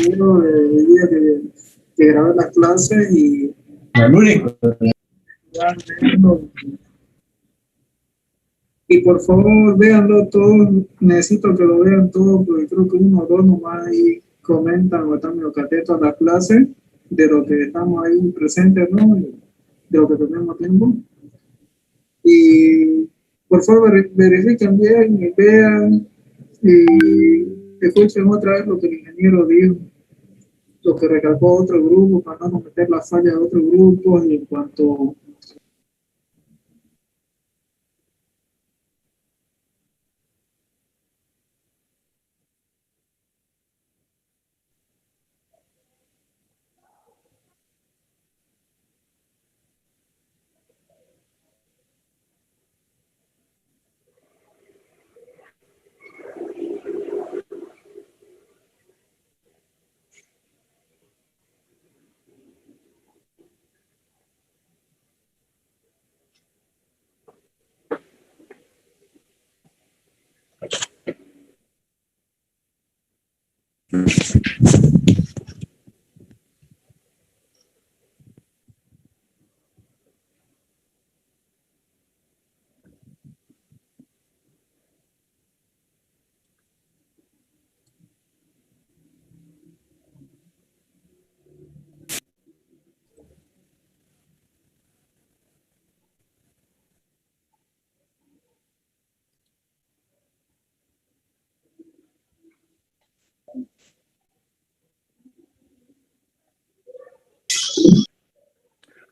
Uno el día que grabé las clases y El único. ya viendo. Y por favor, véanlo todo, necesito que lo vean todo, porque creo que uno o dos nomás ahí comentan o están medio catetos a la clase de lo que estamos ahí presentes, ¿no? Y de lo que tenemos tiempo. Y por favor, verifiquen bien y vean y escuchen otra vez lo que el ingeniero dijo, lo que recalcó otro grupo para no cometer la falla de otro grupo y en cuanto.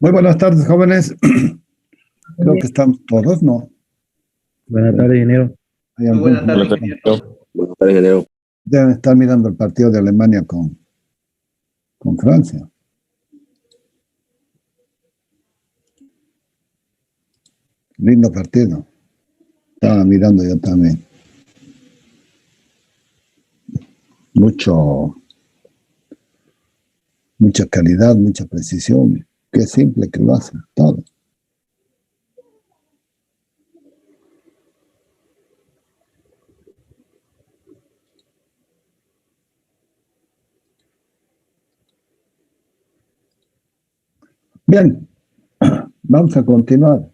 Muy buenas tardes, jóvenes. Creo que estamos todos, ¿no? Buenas tardes, ingeniero. Buenas tardes, ingeniero. Buenas tardes, ingeniero. Deben estar mirando el partido de Alemania con Francia. Lindo partido. Estaba mirando yo también. Mucha calidad, mucha precisión. Qué simple que lo hacen todo. Bien, vamos a continuar.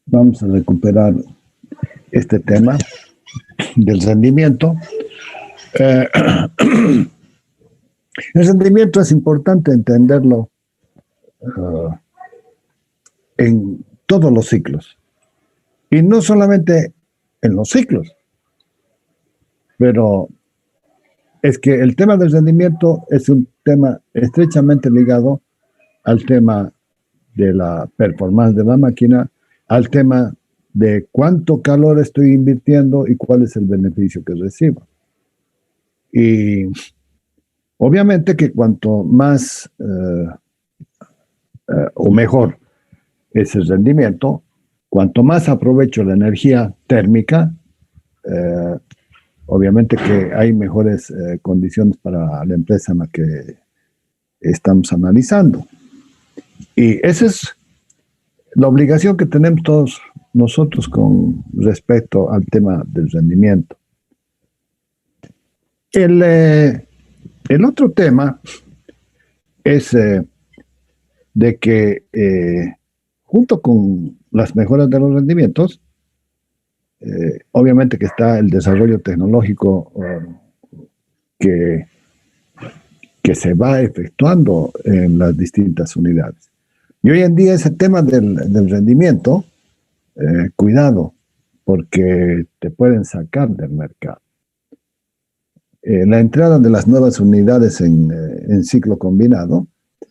Vamos a recuperar este tema del rendimiento. El rendimiento es importante entenderlo en todos los ciclos. Y no solamente en los ciclos, pero es que el tema del rendimiento es un tema estrechamente ligado al tema de la performance de la máquina, al tema de cuánto calor estoy invirtiendo y cuál es el beneficio que recibo. Y obviamente que cuanto más o mejor es el rendimiento, cuanto más aprovecho la energía térmica, obviamente que hay mejores condiciones para la empresa en la que estamos analizando. Y esa es la obligación que tenemos todos nosotros con respecto al tema del rendimiento. El otro tema es de que junto con las mejoras de los rendimientos, obviamente que está el desarrollo tecnológico que se va efectuando en las distintas unidades. Y hoy en día ese tema del rendimiento, cuidado, porque te pueden sacar del mercado. La entrada de las nuevas unidades en ciclo combinado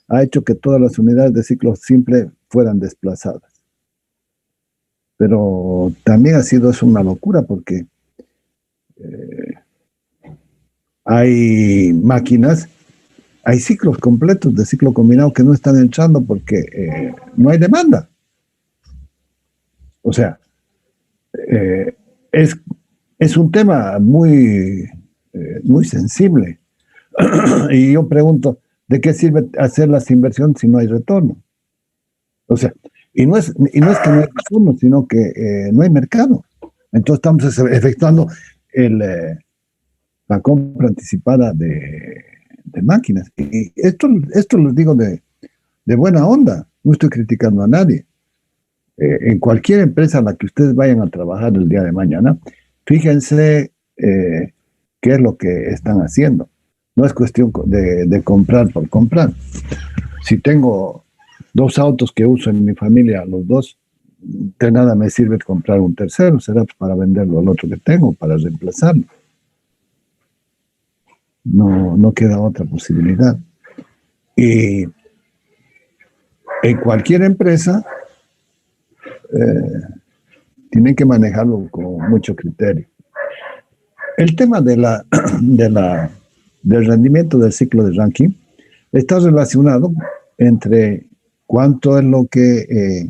ha hecho que todas las unidades de ciclo simple fueran desplazadas. Pero también ha sido eso una locura porque hay máquinas, hay ciclos completos de ciclo combinado que no están entrando porque no hay demanda. O sea, es un tema muy sensible. Y yo pregunto, ¿de qué sirve hacer las inversiones si no hay retorno? O sea, y no es que no hay retorno, sino que no hay mercado. Entonces estamos efectuando la compra anticipada de máquinas. Y esto lo digo de buena onda, no estoy criticando a nadie. En cualquier empresa a la que ustedes vayan a trabajar el día de mañana, fíjense qué es lo que están haciendo. No es cuestión de comprar por comprar. Si tengo 2 autos que uso en mi familia, los 2, de nada me sirve comprar un tercero, será para venderlo al otro que tengo, para reemplazarlo. No queda otra posibilidad. Y en cualquier empresa tienen que manejarlo con mucho criterio. El tema del rendimiento del ciclo de Rankine está relacionado entre cuánto es lo que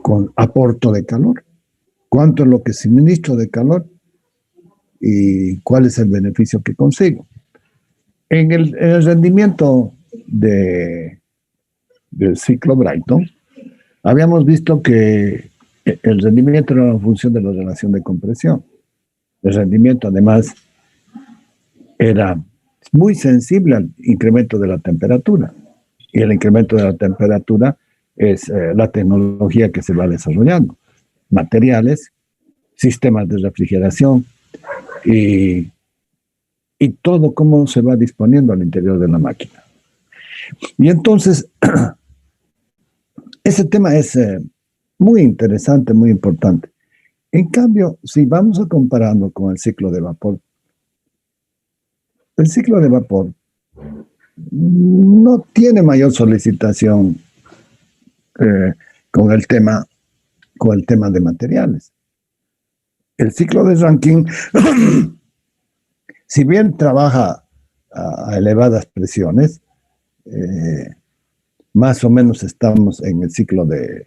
con aporto de calor, cuánto es lo que suministro de calor y cuál es el beneficio que consigo. En el rendimiento del ciclo Brayton, habíamos visto que el rendimiento era una función de la relación de compresión. El rendimiento, además, era muy sensible al incremento de la temperatura. Y el incremento de la temperatura es la tecnología que se va desarrollando. Materiales, sistemas de refrigeración y todo cómo se va disponiendo al interior de la máquina. Y entonces, ese tema es muy interesante, muy importante. En cambio, si vamos a compararlo con el ciclo de vapor, el ciclo de vapor no tiene mayor solicitación con el tema de materiales. El ciclo de Rankine, si bien trabaja a elevadas presiones, más o menos estamos en el ciclo de,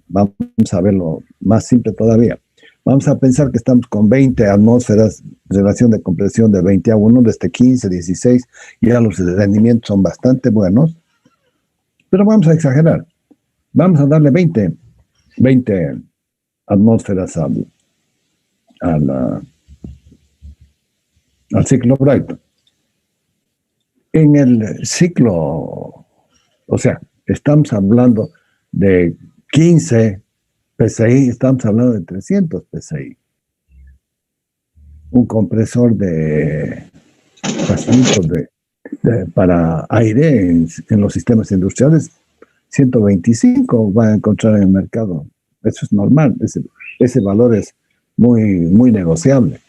vamos a verlo más simple todavía, vamos a pensar que estamos con 20 atmósferas, relación de compresión de 20:1, desde 15, 16, ya los rendimientos son bastante buenos, pero vamos a exagerar, vamos a darle 20 atmósferas al ciclo Brayton. En el ciclo, o sea, estamos hablando de 15 PSI, estamos hablando de 300 PSI. Un compresor para aire en los sistemas industriales, 125 va a encontrar en el mercado. Eso es normal, ese valor es muy negociable.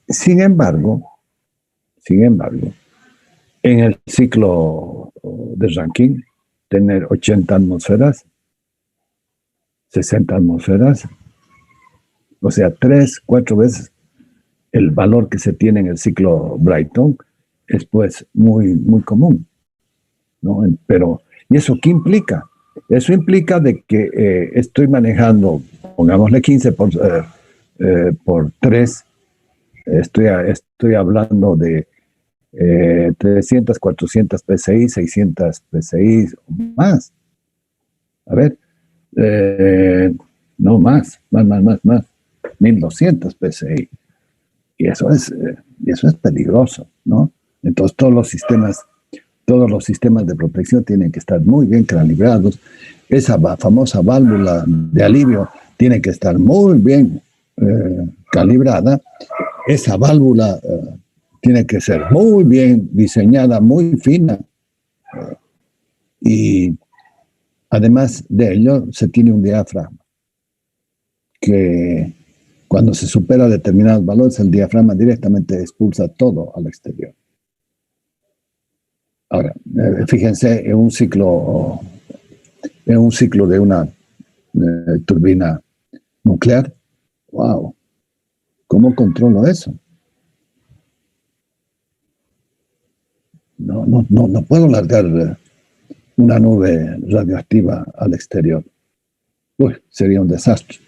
Sin embargo, en el ciclo de Rankine, tener 80 atmósferas, 60 atmósferas, o sea, 3, 4 veces el valor que se tiene en el ciclo Brayton, es pues muy común, ¿no? Pero, ¿y eso qué implica? Eso implica de que estoy manejando, pongámosle 15 por 3, estoy hablando de 300, 400 PSI, 600 PSI o más. A ver, no más, 1200 PSI. Y eso es peligroso, ¿no? Entonces todos los sistemas de protección tienen que estar muy bien calibrados. Esa famosa válvula de alivio tiene que estar muy bien calibrada. Esa válvula tiene que ser muy bien diseñada, muy fina. Y Además de ello, se tiene un diafragma que cuando se supera determinados valores, el diafragma directamente expulsa todo al exterior. Ahora, fíjense en un ciclo de una turbina nuclear. ¡Wow! ¿Cómo controlo eso? No puedo largar una nube radioactiva al exterior. Uy, sería un desastre.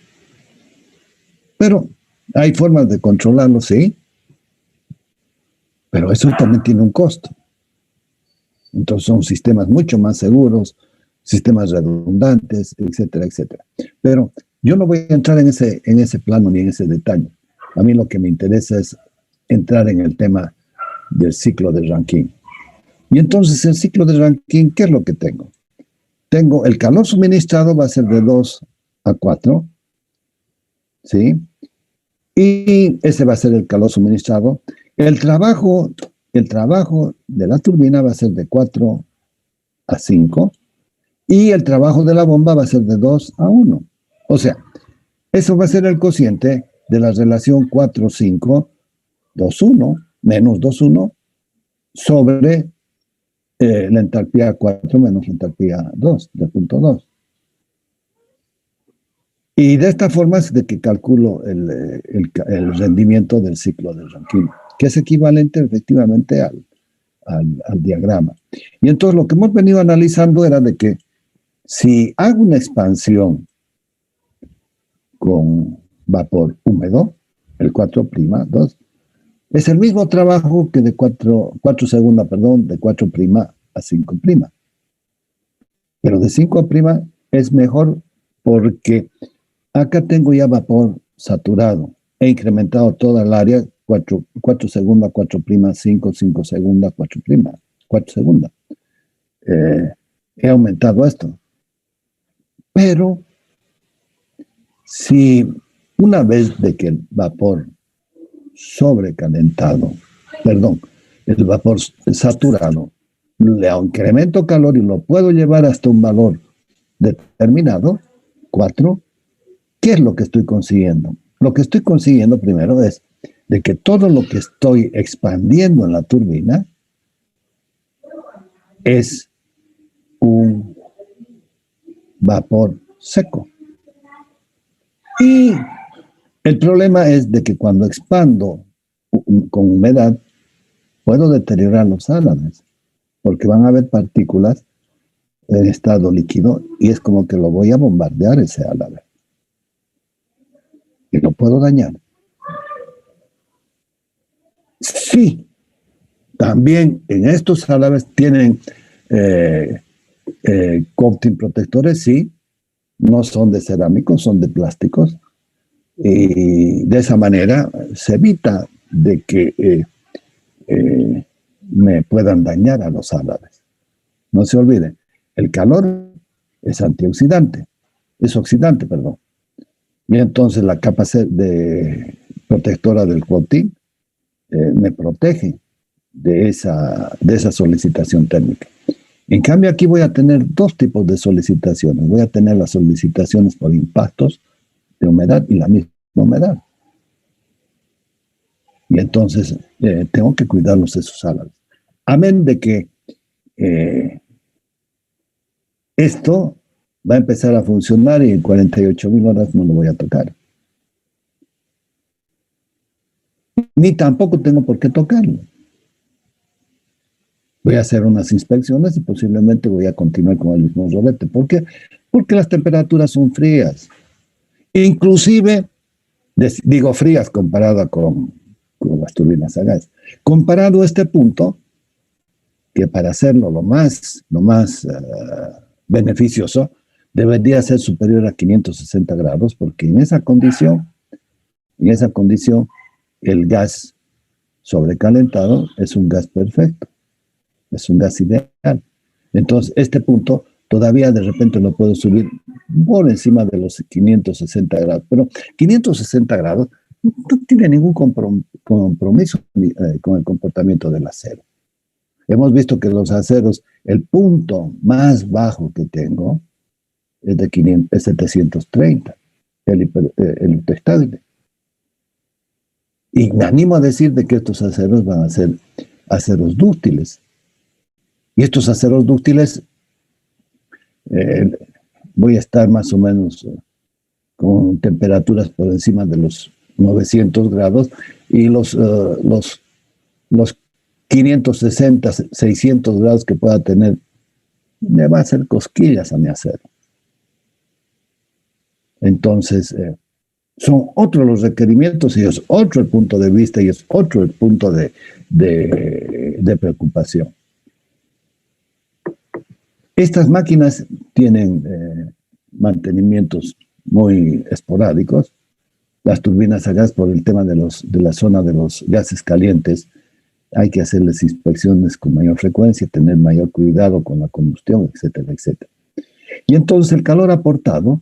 Pero hay formas de controlarlo, sí. Pero eso también tiene un costo. Entonces son sistemas mucho más seguros, sistemas redundantes, etcétera, etcétera. Pero yo no voy a entrar en ese plano ni en ese detalle. A mí lo que me interesa es entrar en el tema del ciclo de Rankine. Y entonces el ciclo de Rankine, ¿qué es lo que tengo? Tengo el calor suministrado, va a ser de 2 a 4, ¿sí? Y ese va a ser el calor suministrado. El trabajo de la turbina va a ser de 4 a 5 y el trabajo de la bomba va a ser de 2 a 1. O sea, eso va a ser el cociente de la relación 4, 5, 2, 1, menos 2, 1, sobre la entalpía 4 menos la entalpía 2, de punto 2. Y de esta forma es de que calculo el rendimiento del ciclo de Rankine, que es equivalente efectivamente al diagrama. Y entonces lo que hemos venido analizando era de que si hago una expansión con vapor húmedo, el 4', 2, es el mismo trabajo que de 4 segunda, de 4' a 5'. Pero de 5' es mejor porque acá tengo ya vapor saturado. He incrementado toda el área, 4 segunda, 4', 5 segunda, 4', 4 segunda. He aumentado esto. Pero si una vez de que el vapor sobrecalentado, el vapor saturado, le incremento calor y lo puedo llevar hasta un valor determinado, 4, ¿qué es lo que estoy consiguiendo? Lo que estoy consiguiendo primero es de que todo lo que estoy expandiendo en la turbina es un vapor seco. Y el problema es de que cuando expando con humedad, puedo deteriorar los álabes, porque van a haber partículas en estado líquido y es como que lo voy a bombardear ese álabe. Y lo puedo dañar. Sí, también en estos álabes tienen coating protectores, sí, no son de cerámicos, son de plásticos. Y de esa manera se evita de que me puedan dañar a los álabes. No se olviden, el calor es antioxidante, es oxidante, perdón. Y entonces la capa protectora del coating me protege de esa solicitación térmica. En cambio, aquí voy a tener dos tipos de solicitaciones. Voy a tener las solicitaciones por impactos de humedad y la misma humedad. Y entonces tengo que cuidarlos esos álabes. Amén de que esto va a empezar a funcionar y en 48.000 horas no lo voy a tocar. Ni tampoco tengo por qué tocarlo. Voy a hacer unas inspecciones y posiblemente voy a continuar con el mismo rolete. ¿Por qué? Porque las temperaturas son frías. Inclusive, digo frías comparada con las turbinas a gas. Comparado a este punto, que para hacerlo lo más beneficioso, debería ser superior a 560 grados, porque en esa condición, el gas sobrecalentado es un gas perfecto, es un gas ideal. Entonces, este punto todavía de repente lo puedo subir por encima de los 560 grados, pero 560 grados no tiene ningún compromiso con el comportamiento del acero. Hemos visto que los aceros, el punto más bajo que tengo es de 500, es 730, el ultraestable. Y me animo a decir de que estos aceros van a ser aceros dúctiles. Y estos aceros dúctiles, voy a estar más o menos con temperaturas por encima de los 900 grados y los 560, 600 grados que pueda tener, me va a hacer cosquillas a mi acero. Entonces, son otros los requerimientos y es otro el punto de vista y es otro el punto de preocupación. Estas máquinas tienen mantenimientos muy esporádicos. Las turbinas a gas, por el tema de la zona de los gases calientes, hay que hacerles inspecciones con mayor frecuencia, tener mayor cuidado con la combustión, etcétera, etcétera. Y entonces el calor aportado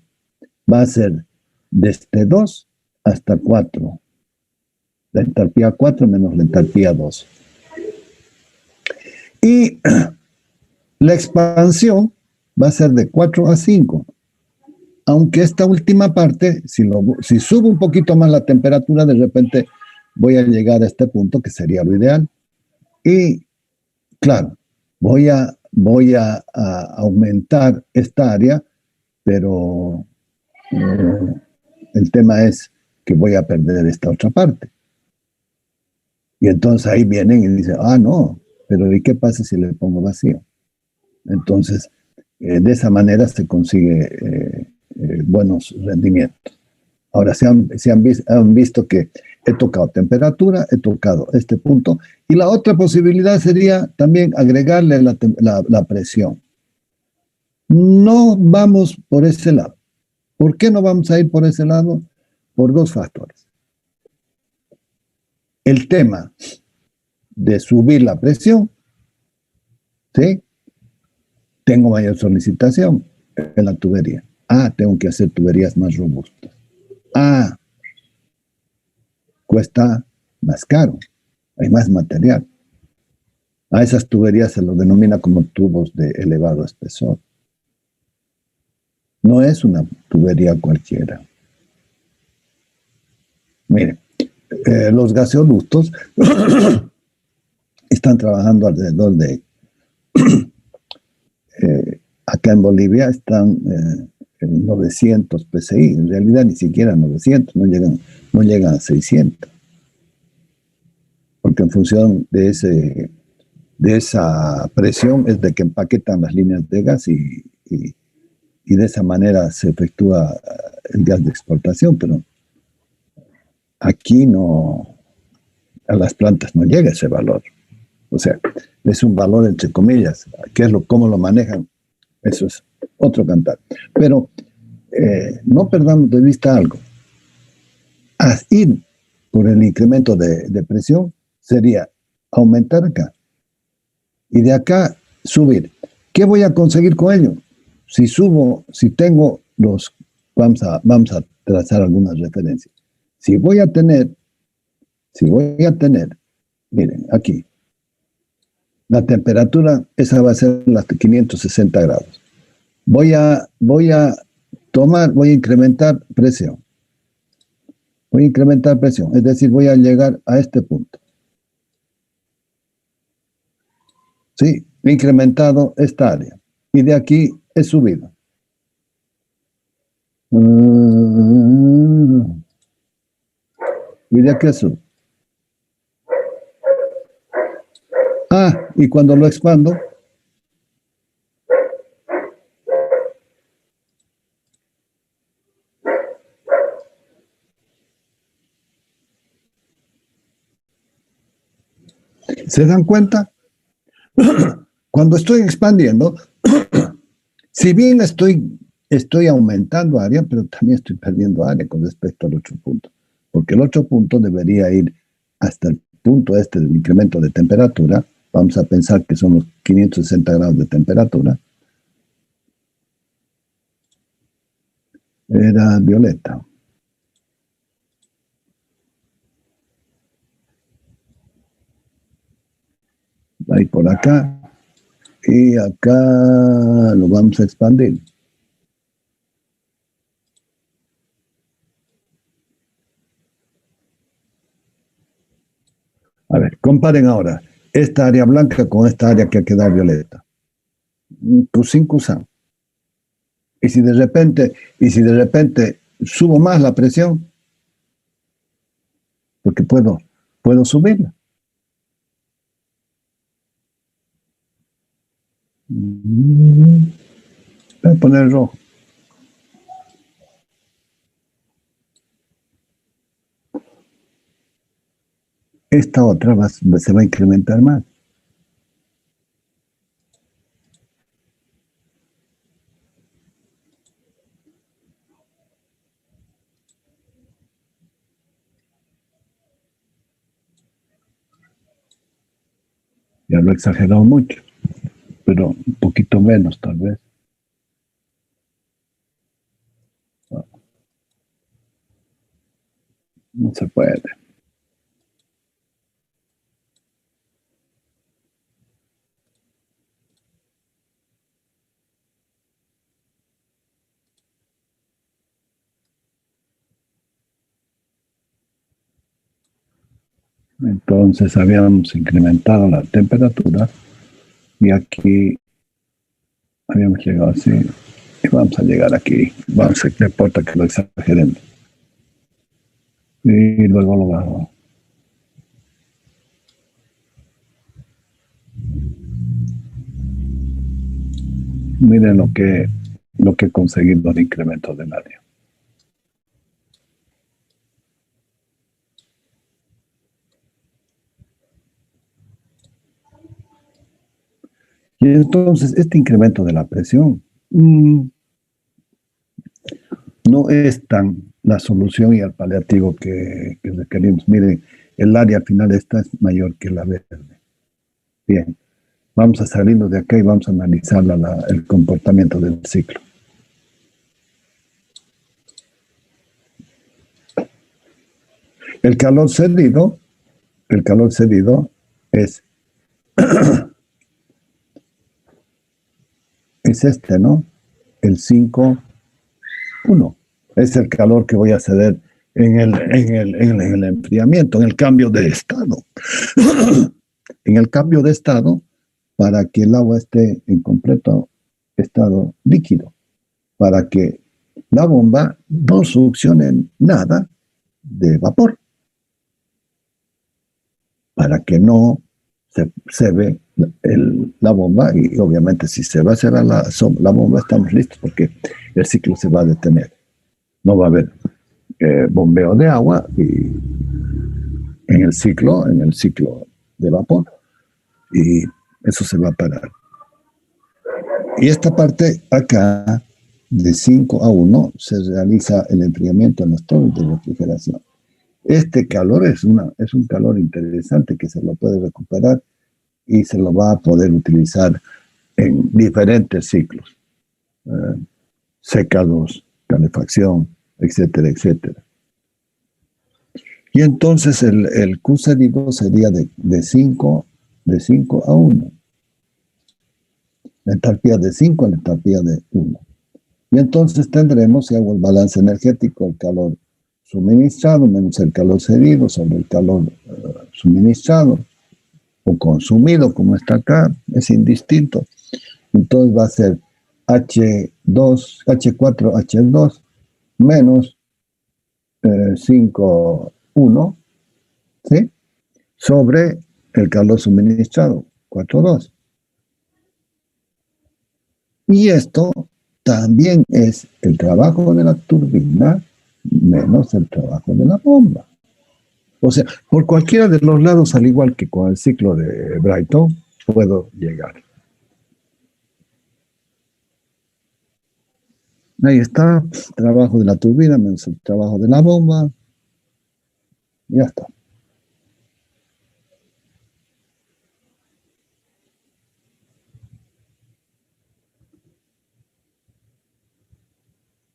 va a ser desde 2 hasta 4. La entalpía 4 menos la entalpía 2. Y la expansión va a ser de 4 a 5. Aunque esta última parte, si subo un poquito más la temperatura, de repente voy a llegar a este punto que sería lo ideal. Y claro, voy a aumentar esta área, pero el tema es que voy a perder esta otra parte. Y entonces ahí vienen y dicen, no, pero ¿y qué pasa si le pongo vacío? Entonces, de esa manera se consigue buenos rendimientos. Ahora, han visto que he tocado temperatura, he tocado este punto, y la otra posibilidad sería también agregarle la presión. No vamos por ese lado. ¿Por qué no vamos a ir por ese lado? Por 2 factores. El tema de subir la presión, ¿sí? Tengo mayor solicitación en la tubería. Tengo que hacer tuberías más robustas. Cuesta más caro, hay más material. A esas tuberías se los denomina como tubos de elevado espesor. No es una tubería cualquiera. Miren, los gaseoductos están trabajando alrededor de... acá en Bolivia están en 900 PSI, en realidad ni siquiera 900, no llegan a 600. Porque en función de esa presión es de que empaquetan las líneas de gas y de esa manera se efectúa el gas de exportación, pero aquí a las plantas no llega ese valor. O sea, es un valor entre comillas. ¿Cómo lo manejan? Eso es otro cantar. Pero no perdamos de vista algo. Ir por el incremento de presión sería aumentar acá y de acá subir. ¿Qué voy a conseguir con ello? Si tengo vamos a trazar algunas referencias. Si voy a tener, miren, aquí, la temperatura, esa va a ser las 560 grados. Voy a incrementar presión. Es decir, voy a llegar a este punto. Sí, he incrementado esta área. Y de aquí he subido. Y de aquí subo. Y cuando lo expando, ¿se dan cuenta? Cuando estoy expandiendo, si bien estoy aumentando área, pero también estoy perdiendo área con respecto al otro punto. Porque el otro punto debería ir hasta el punto del incremento de temperatura. Vamos a pensar que son los 560 grados de temperatura. Era violeta. Va a ir por acá. Y acá lo vamos a expandir. A ver, comparen ahora esta área blanca con esta área que queda violeta. Q5, Q Y si de repente subo más la presión, porque puedo subirla. Voy a poner rojo. Esta otra se va a incrementar más. Ya lo he exagerado mucho, pero un poquito menos tal vez. No se puede. Entonces habíamos incrementado la temperatura y aquí habíamos llegado así y vamos a llegar aquí. Vamos a, no importa que lo exageremos. Y luego lo bajo. Miren lo que he conseguido de incremento del área. Y entonces este incremento de la presión no es tan la solución y el paliativo que requerimos. Miren, el área final esta es mayor que la verde. Bien, vamos a salirnos de acá y vamos a analizar el comportamiento del ciclo. El calor cedido es es este, ¿no? El 5,1. Es el calor que voy a ceder en el enfriamiento, en el cambio de estado. En el cambio de estado, para que el agua esté en completo estado líquido, para que la bomba no succione nada de vapor, para que no se ve la bomba, y obviamente si se va a cerrar la bomba estamos listos porque el ciclo se va a detener. No va a haber bombeo de agua y en el ciclo de vapor, y eso se va a parar. Y esta parte acá, de 5 a 1, se realiza el enfriamiento en los torres de refrigeración. Este calor es un calor interesante que se lo puede recuperar y se lo va a poder utilizar en diferentes ciclos. Secados, calefacción, etcétera, etcétera. Y entonces el Q cedido sería de 5 a 1. La entalpía de 5 a la entalpía de 1. Y entonces tendremos, si hago el balance energético, el calor suministrado menos el calor cedido sobre el calor suministrado o consumido, como está acá, es indistinto. Entonces va a ser H4H2 menos 5,1, ¿sí? Sobre el calor suministrado, 4,2. Y esto también es el trabajo de la turbina menos el trabajo de la bomba. O sea, por cualquiera de los lados, al igual que con el ciclo de Brighton, puedo llegar. Ahí está, trabajo de la turbina menos el trabajo de la bomba. Ya está.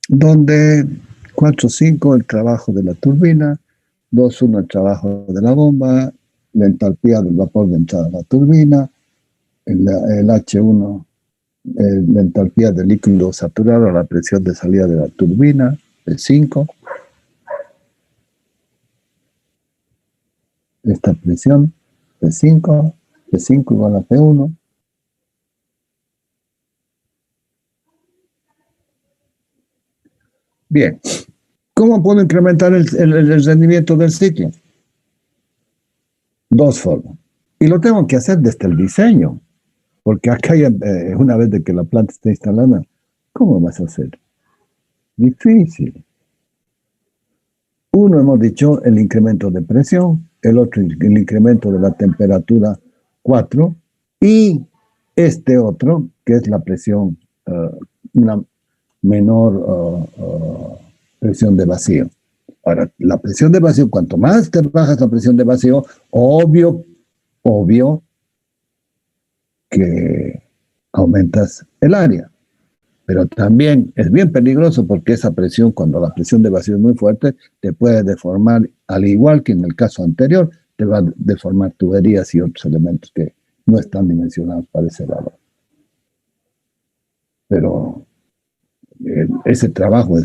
Donde 4,5 el trabajo de la turbina, 2,1 el trabajo de la bomba, la entalpía del vapor de entrada a la turbina, el H1, la entalpía del líquido saturado a la presión de salida de la turbina, el 5. Esta presión P5 igual a P1. Bien, ¿cómo puedo incrementar el rendimiento del ciclo? Dos formas. Y lo tengo que hacer desde el diseño, porque acá ya, una vez de que la planta esté instalada, ¿cómo vas a hacer? Difícil. Uno, hemos dicho, el incremento de presión, el otro, el incremento de la temperatura 4, y este otro, que es la presión, una menor presión de vacío. Ahora, la presión de vacío, cuanto más te bajas la presión de vacío, obvio que aumentas el área. Pero también es bien peligroso porque esa presión, cuando la presión de vacío es muy fuerte, te puede deformar, al igual que en el caso anterior, te va a deformar tuberías y otros elementos que no están dimensionados para ese valor. Pero ese trabajo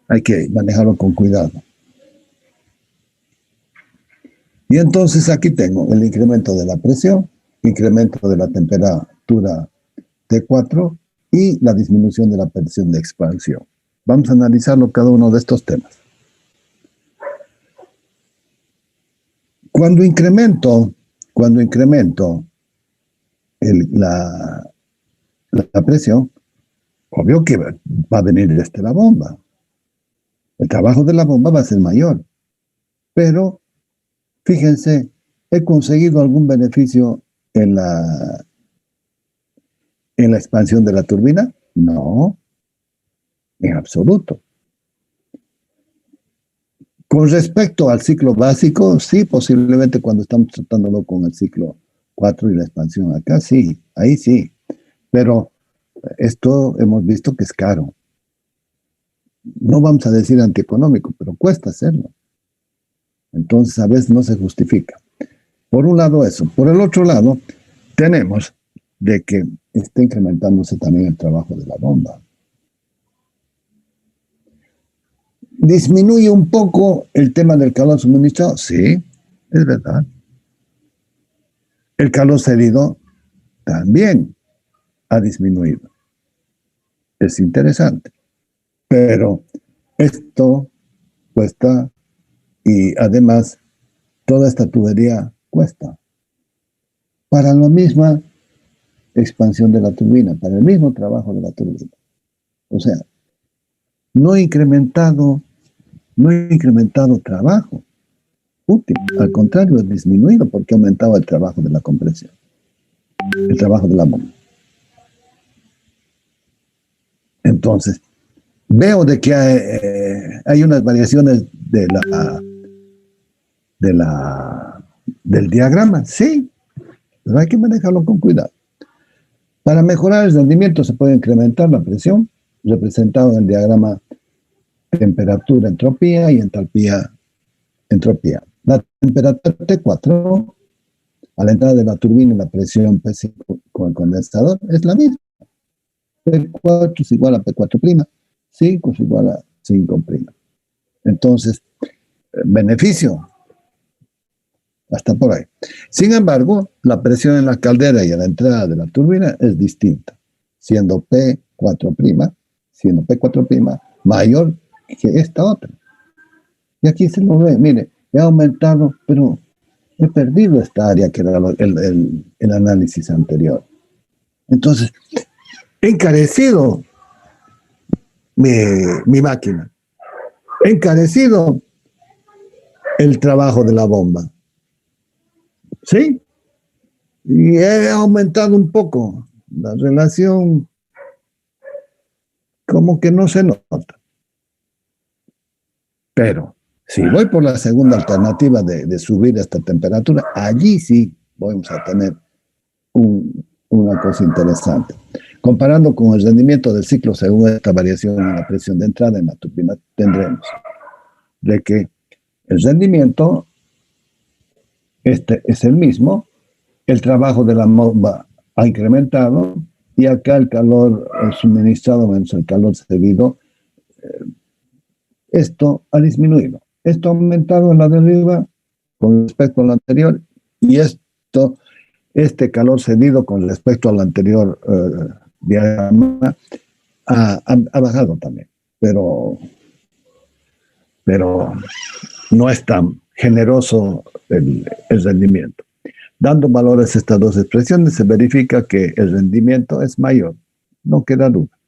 hay que manejarlo con cuidado. Y entonces aquí tengo el incremento de la presión, incremento de la temperatura T4 y la disminución de la presión de expansión. Vamos a analizarlo cada uno de estos temas. Cuando incremento la presión, obvio que va a venir desde la bomba. El trabajo de la bomba va a ser mayor. Pero, fíjense, ¿he conseguido algún beneficio en la expansión de la turbina? No, en absoluto. Con respecto al ciclo básico, sí, posiblemente cuando estamos tratándolo con el ciclo 4 y la expansión acá, sí, ahí sí. Pero esto hemos visto que es caro. No vamos a decir antieconómico, pero cuesta hacerlo. Entonces, a veces no se justifica. Por un lado eso. Por el otro lado, tenemos de que está incrementándose también el trabajo de la bomba. ¿Disminuye un poco el tema del calor suministrado? Sí, es verdad. El calor cedido también ha disminuido. Es interesante. Pero esto cuesta y además toda esta tubería cuesta. Para la misma expansión de la turbina, para el mismo trabajo de la turbina. O sea, no he incrementado trabajo útil, al contrario, he disminuido porque ha aumentado el trabajo de la compresión, el trabajo de la bomba. Entonces, veo de que hay unas variaciones del diagrama, sí, pero hay que manejarlo con cuidado. Para mejorar el rendimiento se puede incrementar la presión, representado en el diagrama temperatura, entropía y entalpía, entropía. La temperatura T4, a la entrada de la turbina y la presión P5 con el condensador, es la misma. P4 es igual a P4', 5 es igual a 5'. Entonces, beneficio, hasta por ahí. Sin embargo, la presión en la caldera y a la entrada de la turbina es distinta, siendo P4', mayor que esta otra. Y aquí se lo ve, mire, he aumentado, pero he perdido esta área que era el análisis anterior. Entonces, he encarecido mi máquina, he encarecido el trabajo de la bomba. ¿Sí? Y he aumentado un poco la relación, como que no se nota. Pero si voy por la segunda alternativa de subir esta temperatura, allí sí vamos a tener una cosa interesante. Comparando con el rendimiento del ciclo según esta variación en la presión de entrada en la turbina, tendremos de que el rendimiento este es el mismo, el trabajo de la bomba ha incrementado y acá el calor suministrado menos el calor cedido, esto ha disminuido. Esto ha aumentado en la de arriba, con respecto a lo anterior, y este calor cedido con respecto al anterior diagrama ha bajado también, pero no es tan generoso el rendimiento. Dando valores a estas dos expresiones, se verifica que el rendimiento es mayor, no queda duda,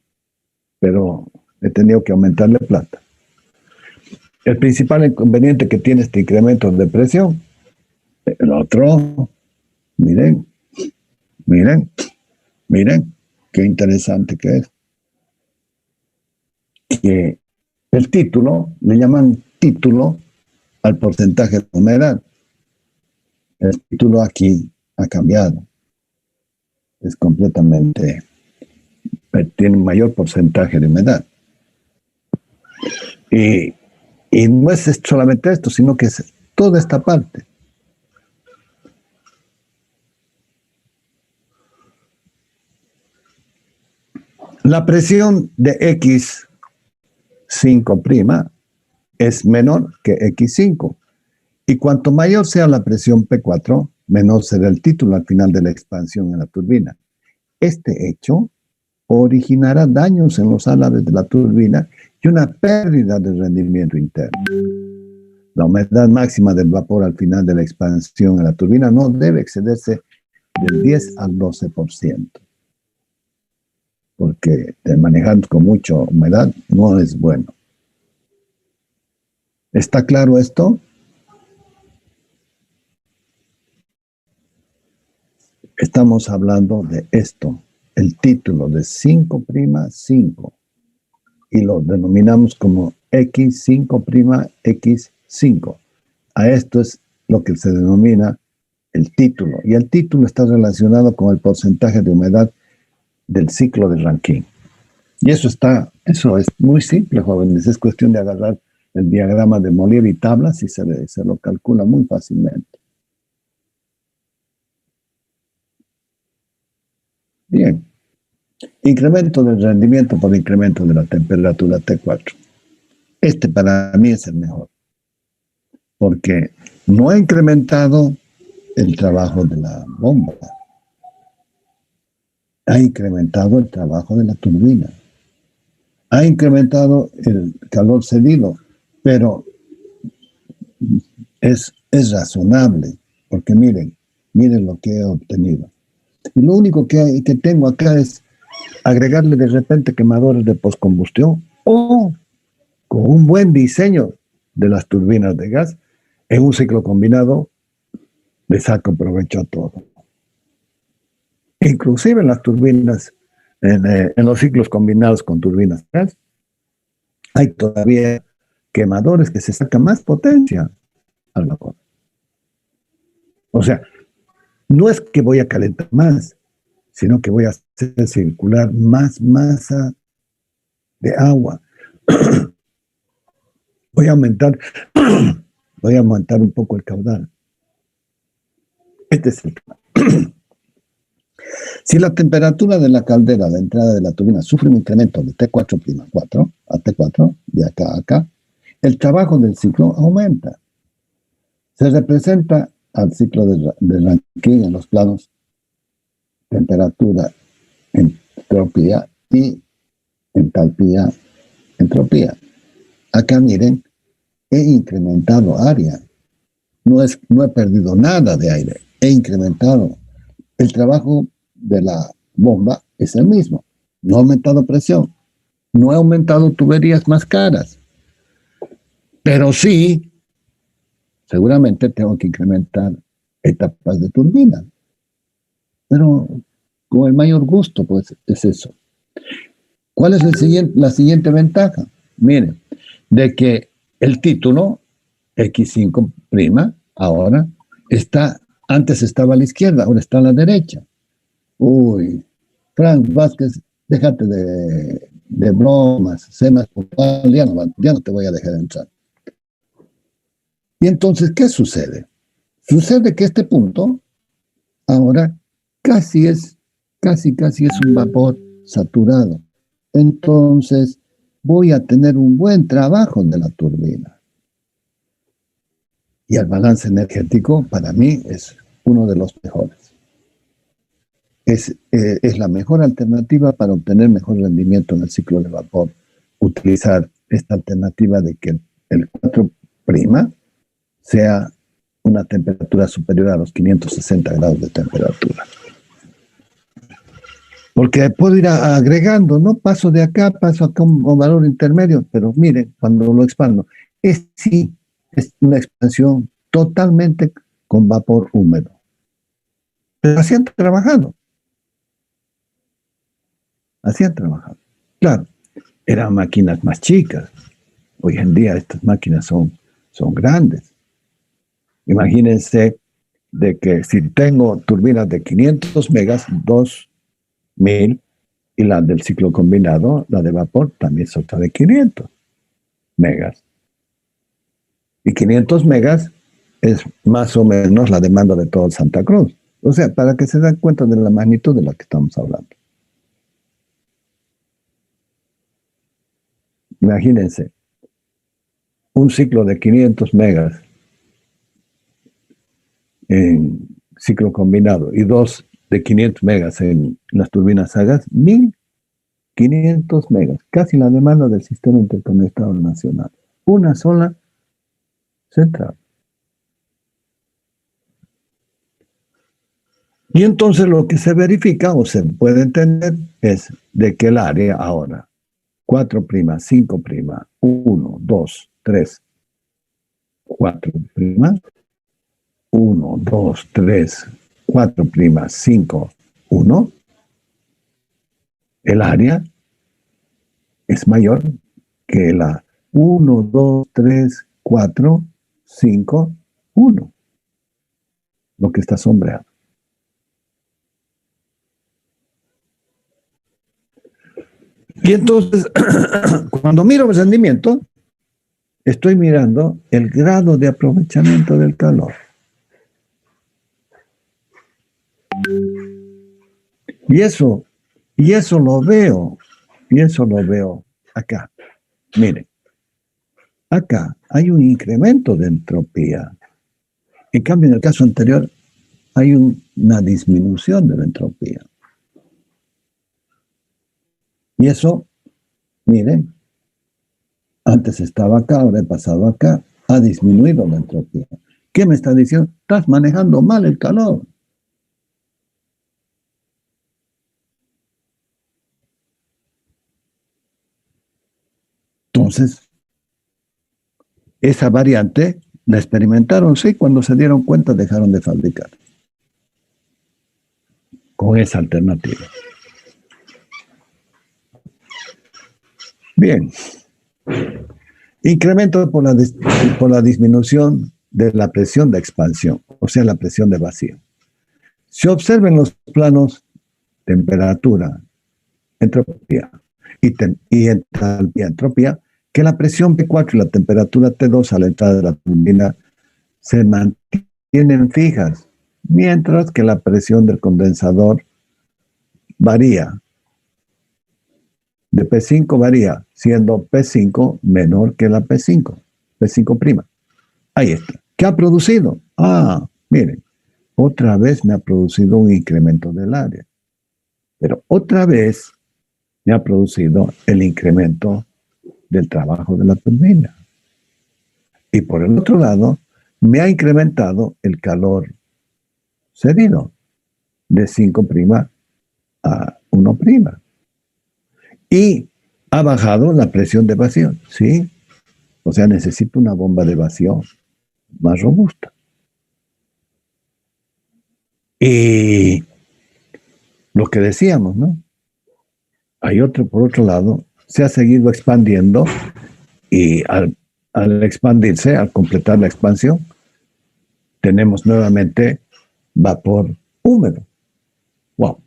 pero he tenido que aumentarle plata. El principal inconveniente que tiene este incremento de presión, el otro, miren, qué interesante que es. Que el título, le llaman título al porcentaje de humedad. El título aquí ha cambiado. Es completamente, tiene un mayor porcentaje de humedad. Y no es solamente esto, sino que es toda esta parte. La presión de X5' es menor que X5. Y cuanto mayor sea la presión P4, menor será el título al final de la expansión en la turbina. Este hecho originará daños en los álabes de la turbina y una pérdida de rendimiento interno. La humedad máxima del vapor al final de la expansión en la turbina no debe excederse del 10 al 12%. Porque manejando con mucha humedad no es bueno. ¿Está claro esto? Estamos hablando de esto, el título de 5'5, y lo denominamos como X5'X5. A esto es lo que se denomina el título, y el título está relacionado con el porcentaje de humedad del ciclo de Rankine. Y eso es muy simple, jóvenes, es cuestión de agarrar el diagrama de Molière y tablas y se lo calcula muy fácilmente. Bien, incremento del rendimiento por incremento de la temperatura T4. Este para mí es el mejor, porque no ha incrementado el trabajo de la bomba, ha incrementado el trabajo de la turbina, ha incrementado el calor cedido, pero es razonable, porque miren lo que he obtenido. Y lo único que tengo acá es agregarle de repente quemadores de postcombustión o con un buen diseño de las turbinas de gas en un ciclo combinado le saco provecho a todo. Inclusive en las turbinas, en los ciclos combinados con turbinas de gas, hay todavía quemadores que se sacan más potencia al vapor. O sea, no es que voy a calentar más, sino que voy a hacer circular más masa de agua. Voy a aumentar un poco el caudal. Este es el tema. Si la temperatura de la caldera de entrada de la turbina sufre un incremento de T4'4 a T4, de acá a acá, el trabajo del ciclo aumenta. Se representa al ciclo de Rankine en los planos temperatura, entropía y entalpía, entropía. Acá miren, he incrementado área. No he perdido nada de aire, he incrementado. El trabajo de la bomba es el mismo. No ha aumentado presión, no he aumentado tuberías más caras. Pero sí, seguramente tengo que incrementar etapas de turbina. Pero con el mayor gusto, pues, es eso. ¿Cuál es la siguiente ventaja? Miren, de que el título X5', ahora antes estaba a la izquierda, ahora está a la derecha. Uy, Frank Vázquez, déjate de bromas, sé más puntual, ya no te voy a dejar entrar. Y entonces, ¿qué sucede? Sucede que este punto ahora casi es un vapor saturado. Entonces, voy a tener un buen trabajo de la turbina. y el balance energético para mí es uno de los mejores. Es la mejor alternativa para obtener mejor rendimiento en el ciclo de vapor. Utilizar esta alternativa de que el 4' sea una temperatura superior a los 560 grados de temperatura. Porque puedo ir agregando, ¿no? Paso de acá, paso acá un valor intermedio, pero miren, cuando lo expando, es una expansión totalmente con vapor húmedo. Pero así han trabajado. Claro, eran máquinas más chicas. Hoy en día estas máquinas son grandes. Imagínense de que si tengo turbinas de 500 megas, 2000, y la del ciclo combinado, la de vapor, también son de 500 megas. Y 500 megas es más o menos la demanda de todo Santa Cruz. O sea, para que se den cuenta de la magnitud de la que estamos hablando. Imagínense, un ciclo de 500 megas en ciclo combinado y 2 de 500 megas en las turbinas a gas, 1500 megas, casi la demanda del sistema interconectado nacional. Una sola central. Y entonces lo que se verifica o se puede entender es de que el área ahora 4', 5', 1, 2, 3, 4', 1, 2, 3, 4', 5, 1, el área es mayor que la 1, 2, 3, 4, 5, 1, lo que está sombreado. Y entonces, cuando miro el rendimiento, estoy mirando el grado de aprovechamiento del calor. Y eso lo veo acá. Miren, acá hay un incremento de entropía. En cambio, en el caso anterior, hay una disminución de la entropía. Y eso, miren, antes estaba acá, ahora he pasado acá, ha disminuido la entropía. ¿Qué me está diciendo? Estás manejando mal el calor. Entonces, esa variante la experimentaron, sí, cuando se dieron cuenta dejaron de fabricar con esa alternativa. Bien. Incremento por la disminución de la presión de expansión, o sea, la presión de vacío. Se observen los planos temperatura, entropía y entropía, que la presión P4 y la temperatura T2 a la entrada de la turbina se mantienen fijas, mientras que la presión del condensador varía. De P5 varía, siendo P5 menor que la P5, P5'. Ahí está. ¿Qué ha producido? Miren, otra vez me ha producido un incremento del área. Pero otra vez me ha producido el incremento del trabajo de la turbina. Y por el otro lado, me ha incrementado el calor cedido de 5' a 1'. Y ha bajado la presión de vacío, ¿sí? O sea, necesito una bomba de vacío más robusta. Y lo que decíamos, ¿no? Hay por otro lado, se ha seguido expandiendo y al expandirse, al completar la expansión, tenemos nuevamente vapor húmedo. ¡Wow!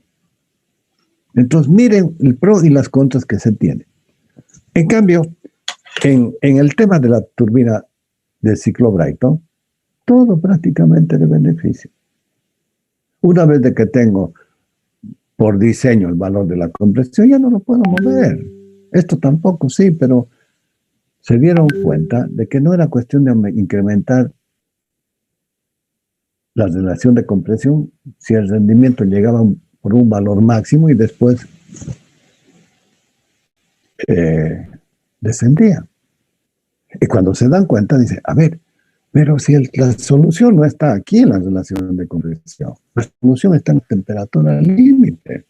Entonces, miren el pro y las contras que se tienen. En cambio, en el tema de la turbina del ciclo Brayton, todo prácticamente de beneficio. Una vez de que tengo por diseño el valor de la compresión, ya no lo puedo mover. Esto tampoco, sí, pero se dieron cuenta de que no era cuestión de incrementar la relación de compresión si el rendimiento llegaba por un valor máximo y después descendía. Y cuando se dan cuenta, dice, a ver, pero si la solución no está aquí en la relación de compresión, la solución está en la temperatura límite.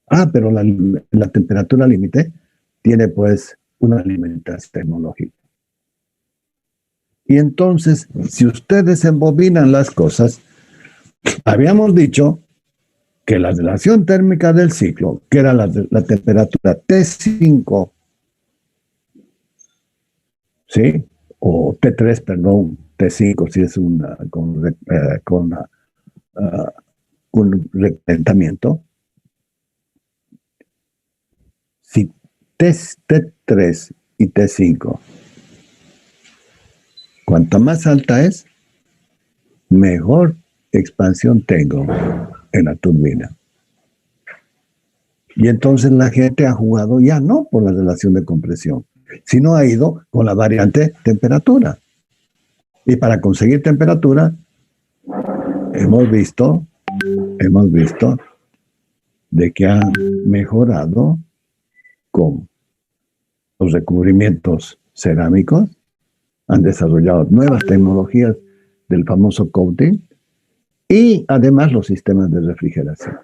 Ah, pero la temperatura límite tiene pues una alimentación tecnológica. Y entonces, si ustedes embobinan las cosas, habíamos dicho que la relación térmica del ciclo, que era la temperatura T5, ¿sí? O T3, perdón, T5, si es un recalentamiento. Si T3 y T5, cuanto más alta es, mejor expansión tengo en la turbina. Y entonces la gente ha jugado ya no por la relación de compresión, sino ha ido con la variante temperatura. Y para conseguir temperatura, hemos visto de que han mejorado con los recubrimientos cerámicos, han desarrollado nuevas tecnologías del famoso coating y además los sistemas de refrigeración,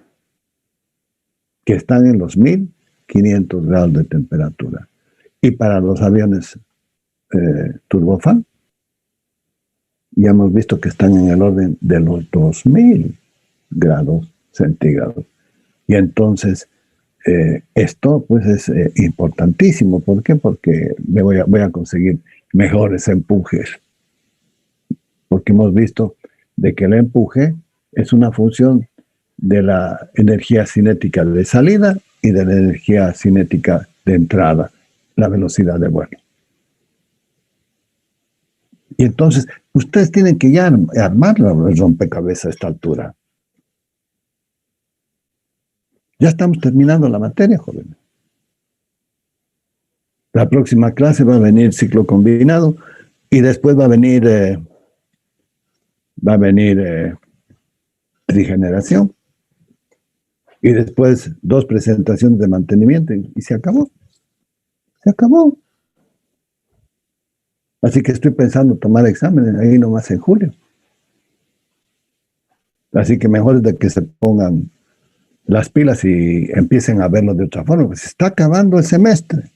que están en los 1500 grados de temperatura. Y para los aviones turbofan, ya hemos visto que están en el orden de los 2000 grados centígrados. Y entonces, esto pues es importantísimo. ¿Por qué? Porque voy a conseguir mejores empujes. Porque hemos visto de que el empuje es una función de la energía cinética de salida y de la energía cinética de entrada, la velocidad de vuelo. Y entonces, ustedes tienen que ya armar el rompecabezas a esta altura. Ya estamos terminando la materia, jóvenes. La próxima clase va a venir ciclo combinado y después va a venir trigeneración. Y después 2 presentaciones de mantenimiento y se acabó. Se acabó. Así que estoy pensando tomar exámenes ahí nomás en julio. Así que mejor es de que se pongan las pilas y empiecen a verlo de otra forma, porque se está acabando el semestre,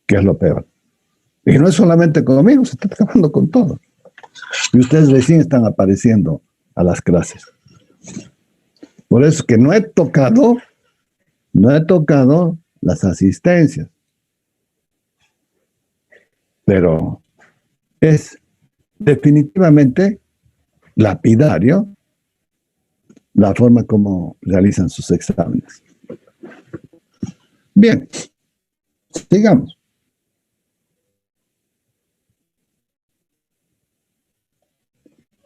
que es lo peor. Y no es solamente conmigo, se está acabando con todo. Y ustedes recién están apareciendo a las clases. Por eso que no he tocado las asistencias. Pero es definitivamente lapidario la forma como realizan sus exámenes. Bien, sigamos.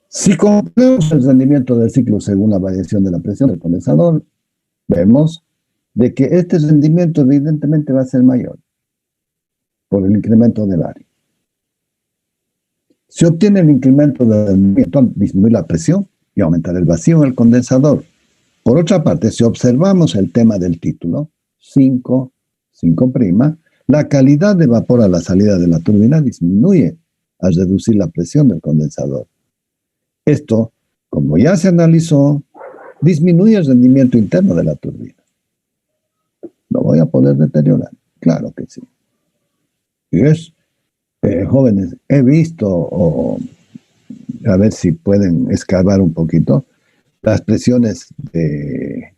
Si comprobamos el rendimiento del ciclo según la variación de la presión del condensador, vemos de que este rendimiento evidentemente va a ser mayor por el incremento del área. Se obtiene el incremento del rendimiento al disminuir la presión y aumentar el vacío en el condensador. Por otra parte, si observamos el tema del título, 5', la calidad de vapor a la salida de la turbina disminuye al reducir la presión del condensador. Esto, como ya se analizó, disminuye el rendimiento interno de la turbina. ¿Lo voy a poder deteriorar? Claro que sí. Y es, jóvenes, he visto, a ver si pueden escarbar un poquito, las presiones de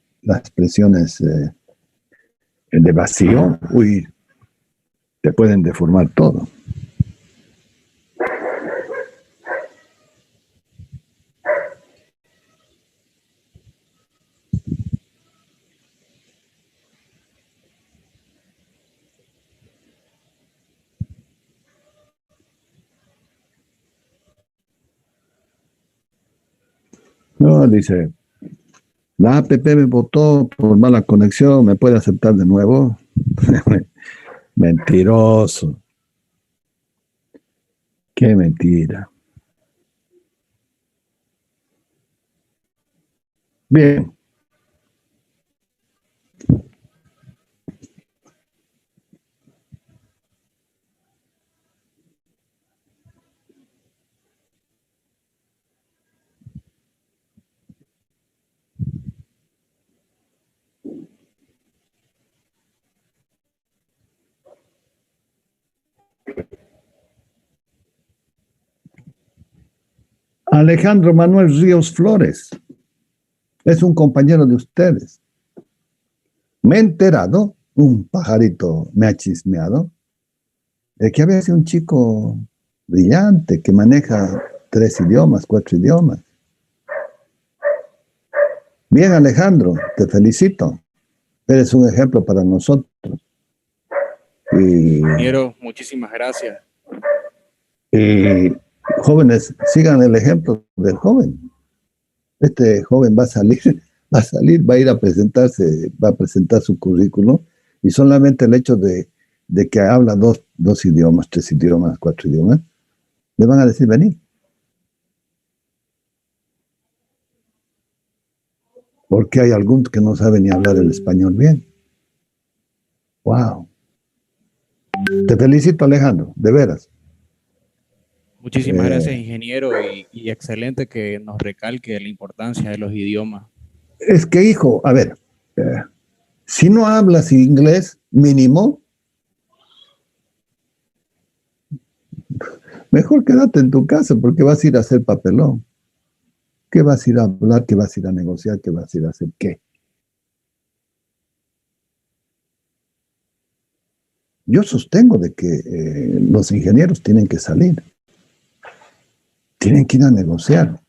vacío, uy, te pueden deformar todo. No, dice, la APP me votó por mala conexión, ¿me puede aceptar de nuevo? Mentiroso. Qué mentira. Bien. Alejandro Manuel Ríos Flores es un compañero de ustedes. Me he enterado, un pajarito me ha chismeado, de que había sido un chico brillante que maneja 3 idiomas, 4 idiomas. Bien, Alejandro, te felicito. Eres un ejemplo para nosotros. Ingeniero, muchísimas gracias. Y jóvenes, sigan el ejemplo del joven. Este joven va a ir a presentarse, va a presentar su currículum, y solamente el hecho de que habla dos idiomas, 3 idiomas, 4 idiomas, le van a decir venir. Porque hay algunos que no saben ni hablar el español bien. ¡Wow! Te felicito, Alejandro, de veras. Muchísimas gracias, ingeniero, y excelente que nos recalque la importancia de los idiomas. Es que, hijo, a ver, si no hablas inglés, mínimo, mejor quédate en tu casa, porque vas a ir a hacer papelón. ¿Qué vas a ir a hablar? ¿Qué vas a ir a negociar? ¿Qué vas a ir a hacer? ¿Qué? Yo sostengo de que los ingenieros tienen que salir. Tienen que ir a negociar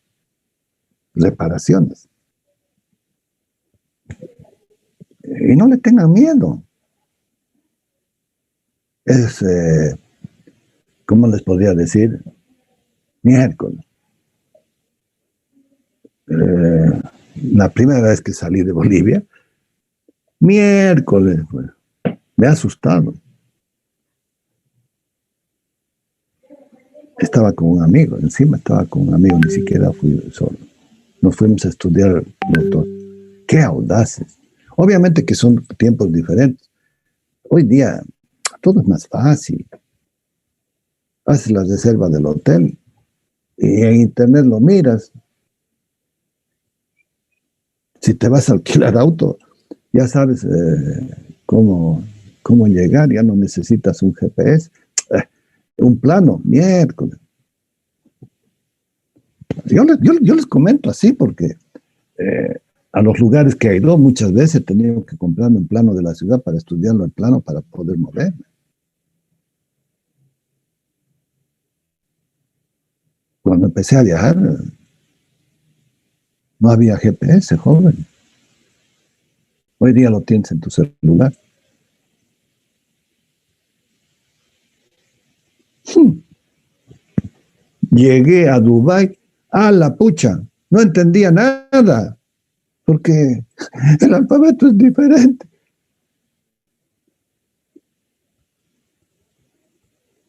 reparaciones. Y no le tengan miedo. Es, ¿cómo les podría decir? Miércoles. La primera vez que salí de Bolivia, miércoles, pues, me ha asustado. Estaba con un amigo, encima estaba con un amigo, ni siquiera fui solo. Nos fuimos a estudiar los dos. ¡Qué audaces! Obviamente que son tiempos diferentes. Hoy día todo es más fácil. Haces la reserva del hotel y en internet lo miras. Si te vas a alquilar auto, ya sabes cómo llegar, ya no necesitas un GPS. Un plano, miércoles. Yo les comento así porque a los lugares que he ido muchas veces he tenido que comprarme un plano de la ciudad para estudiarlo en plano para poder moverme. Cuando empecé a viajar, no había GPS, joven. Hoy día lo tienes en tu celular. Llegué a Dubái, a la pucha, no entendía nada, porque el alfabeto es diferente.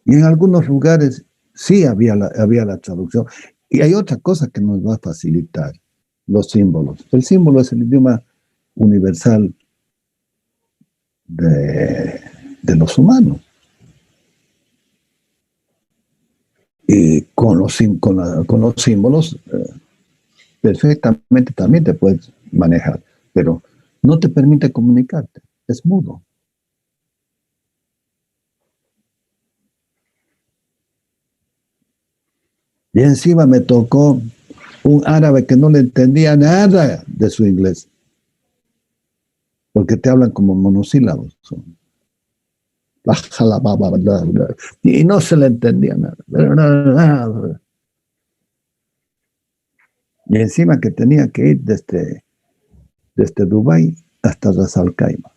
Y en algunos lugares sí había la traducción. Y hay otra cosa que nos va a facilitar, los símbolos. El símbolo es el idioma universal de los humanos. Y con los símbolos perfectamente también te puedes manejar, pero no te permite comunicarte, es mudo. Y encima me tocó un árabe que no le entendía nada de su inglés, porque te hablan como monosílabos. Y no se le entendía nada. Y encima que tenía que ir desde Dubái hasta Ras Al Khaimah.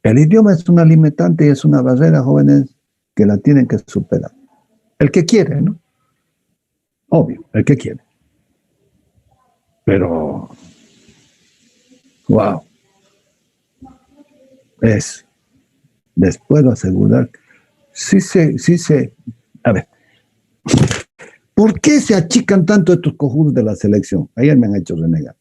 El idioma es una limitante y es una barrera, jóvenes, que la tienen que superar. El que quiere, ¿no? Obvio, el que quiere. Pero, wow. Les puedo asegurar, a ver, ¿Por qué se achican tanto estos cojudos de la selección? Ayer me han hecho renegar.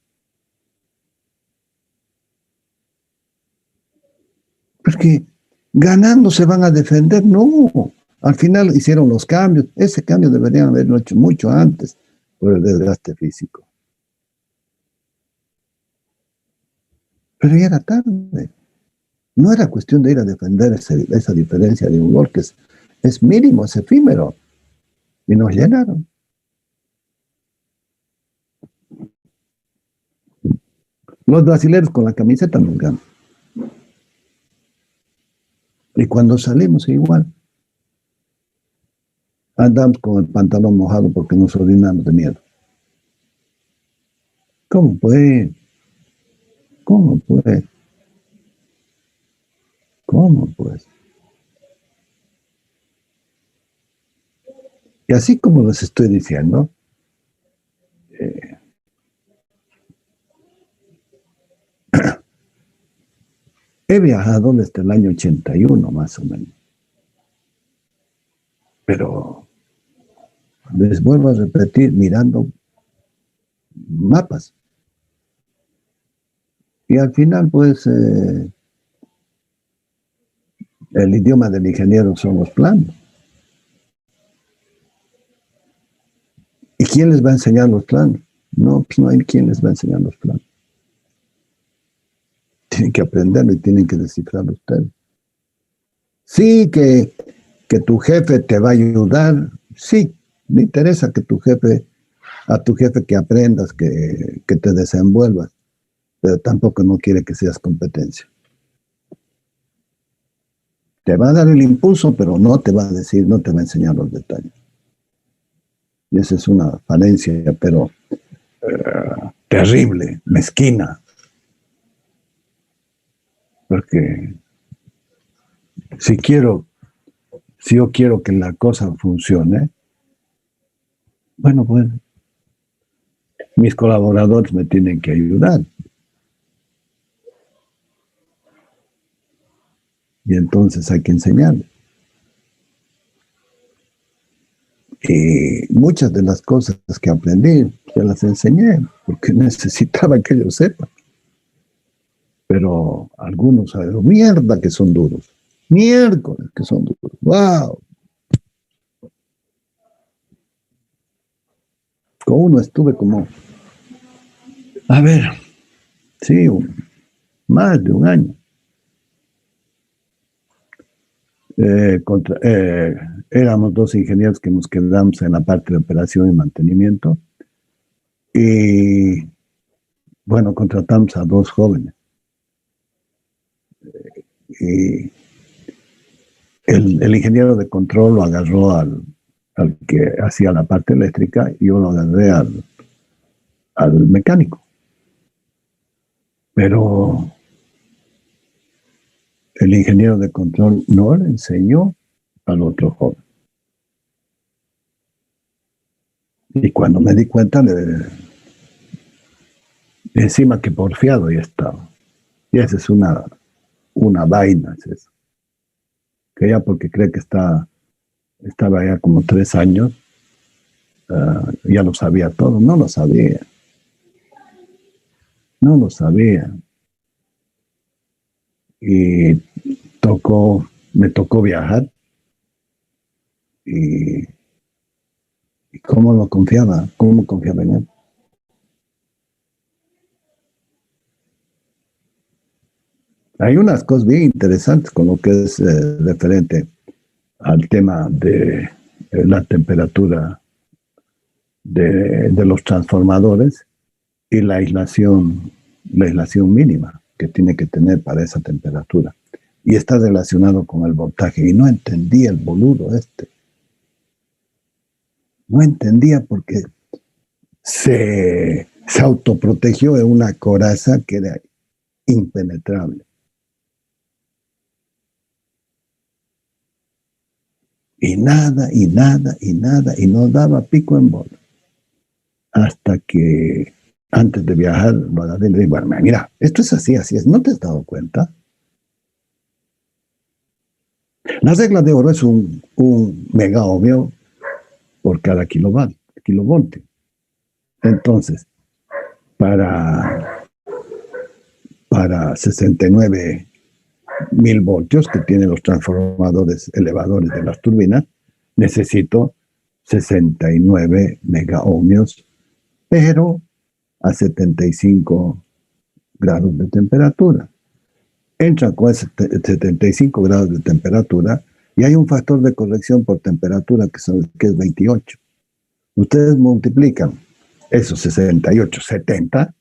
Porque ganando se van a defender. No, al final hicieron los cambios. Ese cambio deberían haberlo hecho mucho antes por el desgaste físico. Pero ya era tarde. No era cuestión de ir a defender esa diferencia de un gol que es mínimo, es efímero. Y nos llenaron. Los brasileños con la camiseta nos ganan. Y cuando salimos igual. Andamos con el pantalón mojado porque nos orinamos de miedo. ¿Cómo puede? ¿Cómo puede? ¿Cómo pues? Y así como les estoy diciendo, he viajado desde el año 81 más o menos. Pero les vuelvo a repetir mirando mapas. Y al final pues el idioma del ingeniero son los planos. ¿Y quién les va a enseñar los planos? No, pues no hay quien les va a enseñar los planos. Tienen que aprenderlo y tienen que descifrarlo ustedes. Sí, que tu jefe te va a ayudar. Sí, me interesa que a tu jefe que aprendas, que te desenvuelvas. Pero tampoco no quiere que seas competencia. Te va a dar el impulso, pero no te va a decir, no te va a enseñar los detalles. Y esa es una falencia, pero terrible, mezquina. Porque si yo quiero que la cosa funcione, bueno, pues mis colaboradores me tienen que ayudar. Y entonces hay que enseñarles. Y muchas de las cosas que aprendí, se las enseñé, porque necesitaba que ellos sepan. Pero algunos saben, mierda que son duros. Miércoles que son duros. ¡Wow! Con uno estuve como, a ver, sí, más de un año. Éramos dos ingenieros que nos quedamos en la parte de operación y mantenimiento. Y bueno, contratamos a dos jóvenes. Y el ingeniero de control lo agarró al que hacía la parte eléctrica y yo lo agarré al mecánico. Pero el ingeniero de control no le enseñó al otro joven. Y cuando me di cuenta, encima que porfiado ya estaba. Y esa es una vaina, es eso. Que ya porque cree que estaba ya como 3 años, ya lo sabía todo. No lo sabía. No lo sabía. Y me tocó viajar. Y cómo confiaba en él. Hay unas cosas bien interesantes con lo que es referente al tema de la temperatura de los transformadores y la aislación mínima que tiene que tener para esa temperatura. Y está relacionado con el voltaje. Y no entendía el boludo este. No entendía porque se autoprotegió de una coraza que era impenetrable. Y nada, y no daba pico en bola. Hasta que antes de viajar lo agarré y le dije, bueno, mira, esto es así es, ¿no te has dado cuenta? La regla de oro es un mega obvio, por cada kilovoltio. Entonces, para 69.000 voltios que tienen los transformadores elevadores de las turbinas, necesito 69 megaohmios, pero a 75 grados de temperatura. Entran con 75 grados de temperatura y hay un factor de corrección por temperatura que es 28. Ustedes multiplican esos 68, 70,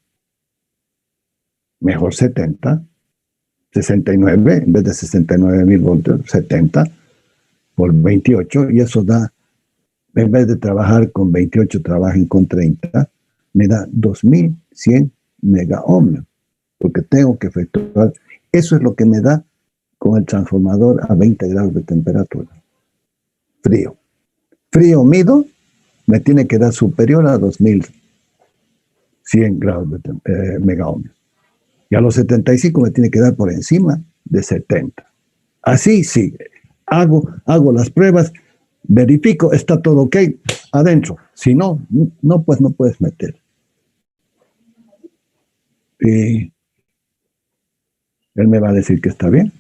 mejor 70, 69, en vez de 69.000 voltios, 70 por 28, y eso da, en vez de trabajar con 28, trabajen con 30, me da 2.100 megaohmios, porque tengo que efectuar, eso es lo que me da con el transformador a 20 grados de temperatura. Frío. Frío mido, me tiene que dar superior a 2.100 grados de megaohmios. Y a los 75 me tiene que dar por encima de 70. Así sí, hago las pruebas, verifico, está todo ok, adentro. Si no, pues no puedes meter. Y él me va a decir que está bien.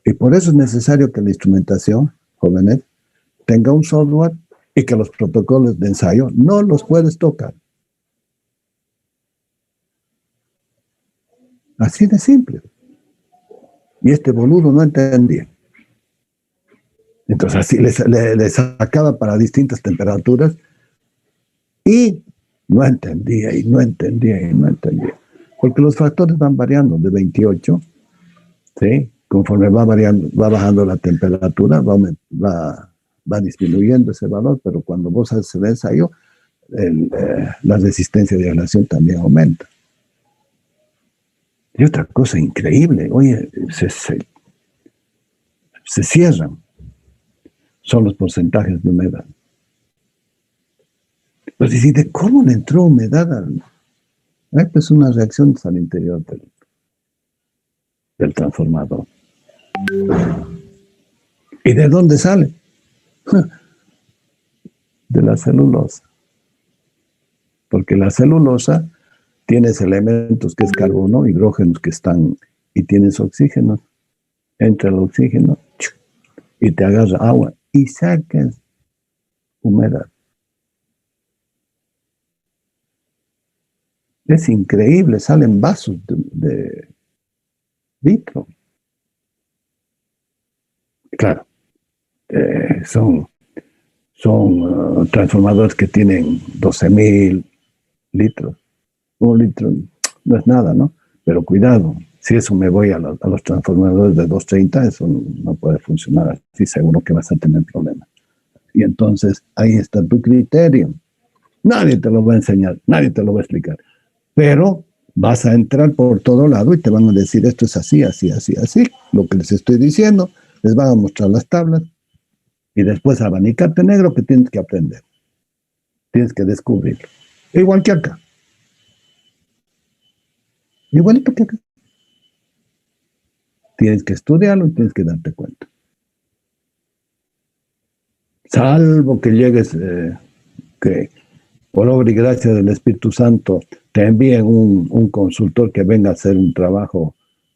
Y por eso es necesario que la instrumentación, jóvenes, tenga un software y que los protocolos de ensayo no los puedes tocar. Así de simple. Y este boludo no entendía. Entonces así le sacaba para distintas temperaturas y no entendía, y no entendía, y no entendía. Porque los factores van variando de 28, ¿sí? Conforme va bajando la temperatura, va disminuyendo ese valor, pero cuando vos haces el ensayo, la resistencia de aislación también aumenta. Y otra cosa increíble, oye, se cierran, son los porcentajes de humedad. Pues decide, ¿cómo le entró humedad pues una reacción al interior del transformador? ¿Y de dónde sale? De la celulosa. Porque la celulosa tienes elementos que es carbono, hidrógenos que están, y tienes oxígeno. Entra el oxígeno y te agarra agua y sacas humedad. Es increíble, salen vasos de litro. Claro, son transformadores que tienen 12.000 litros. Un litro no es nada, ¿no? Pero cuidado, si eso me voy a los transformadores de 230, eso no puede funcionar así, seguro que vas a tener problemas. Y entonces ahí está tu criterio. Nadie te lo va a enseñar, nadie te lo va a explicar. Pero vas a entrar por todo lado y te van a decir esto es así, así, así, así. Lo que les estoy diciendo, les van a mostrar las tablas y después abanicarte negro que tienes que aprender. Tienes que descubrirlo. Igual que acá. Igualito que acá. Tienes que estudiarlo y tienes que darte cuenta. Salvo que llegues, que por obra y gracia del Espíritu Santo te envíen un consultor que venga a hacer un trabajo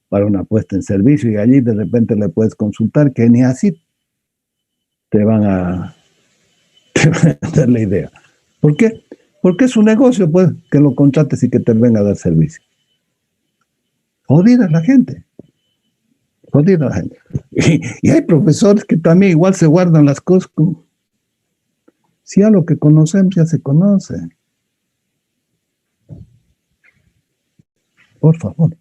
para una puesta en servicio y allí de repente le puedes consultar que ni así te van a dar la idea. ¿Por qué? Porque es un negocio, pues, que lo contrates y que te venga a dar servicio. Jodida la gente. Jodida la gente. Y hay profesores que también igual se guardan las cosas. Si ya lo que conocemos ya se conoce. Por favor.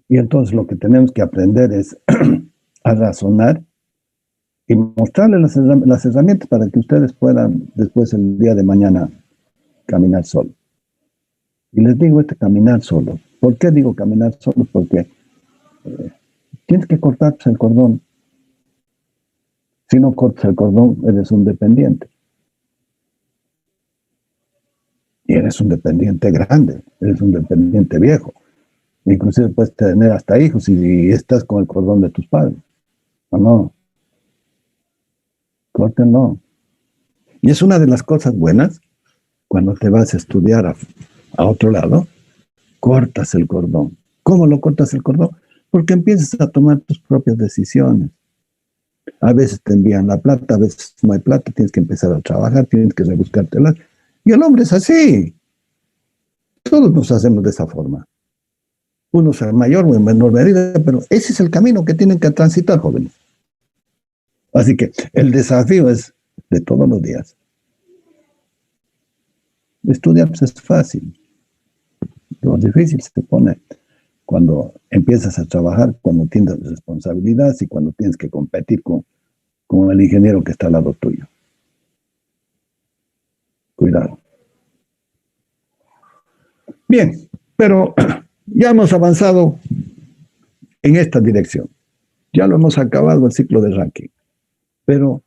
Y entonces lo que tenemos que aprender es a razonar y mostrarles las herramientas para que ustedes puedan después el día de mañana caminar solo. Y les digo caminar solo. ¿Por qué digo caminar solo? Porque tienes que cortarse el cordón. Si no cortas el cordón, eres un dependiente. Y eres un dependiente grande, eres un dependiente viejo. Inclusive puedes tener hasta hijos y estás con el cordón de tus padres. ¿O no? córtenlo. Y es una de las cosas buenas cuando te vas a estudiar a otro lado, cortas el cordón. ¿Cómo lo cortas el cordón? Porque empiezas a tomar tus propias decisiones. A veces te envían la plata, a veces no hay plata, tienes que empezar a trabajar, tienes que rebuscártela. Y el hombre es así. Todos nos hacemos de esa forma. Unos en mayor o en menor medida, pero ese es el camino que tienen que transitar, jóvenes. Así que el desafío es de todos los días. Estudiar pues, es fácil. Lo difícil se pone cuando empiezas a trabajar, cuando tienes responsabilidades y cuando tienes que competir con el ingeniero que está al lado tuyo. Cuidado. Bien, pero ya hemos avanzado en esta dirección. Ya lo hemos acabado el ciclo de ranking. Pero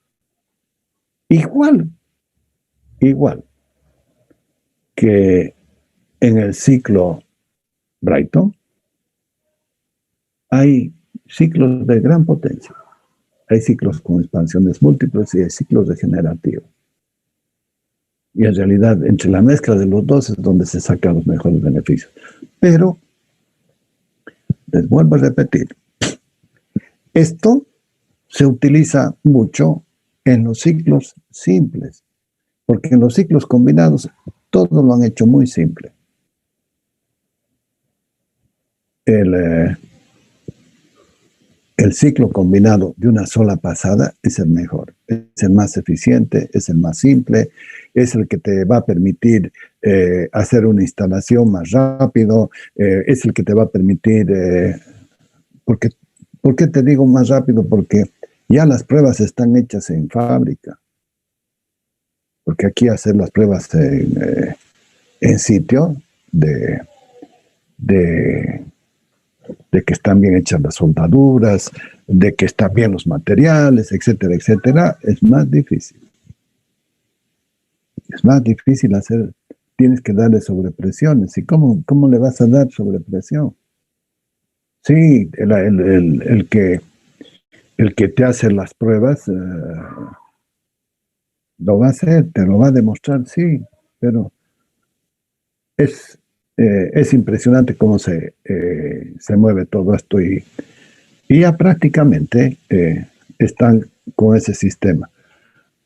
igual que en el ciclo Brighton, hay ciclos de gran potencia. Hay ciclos con expansiones múltiples y hay ciclos regenerativos. Y en realidad, entre la mezcla de los dos es donde se sacan los mejores beneficios. Pero, les vuelvo a repetir, esto se utiliza mucho en los ciclos simples, porque en los ciclos combinados todo lo han hecho muy simple. El ciclo combinado de una sola pasada es el mejor, es el más eficiente, es el más simple, es el que te va a permitir hacer una instalación más rápido, es el que te va a permitir, ¿por qué te digo más rápido? Porque ya las pruebas están hechas en fábrica, porque aquí hacer las pruebas en sitio de que están bien hechas las soldaduras, de que están bien los materiales, etcétera, etcétera, es más difícil. Es más difícil hacer, tienes que darle sobrepresiones. ¿Y cómo le vas a dar sobrepresión? Sí, el que te hace las pruebas lo va a hacer, te lo va a demostrar, sí, pero es impresionante cómo se mueve todo esto y ya prácticamente están con ese sistema.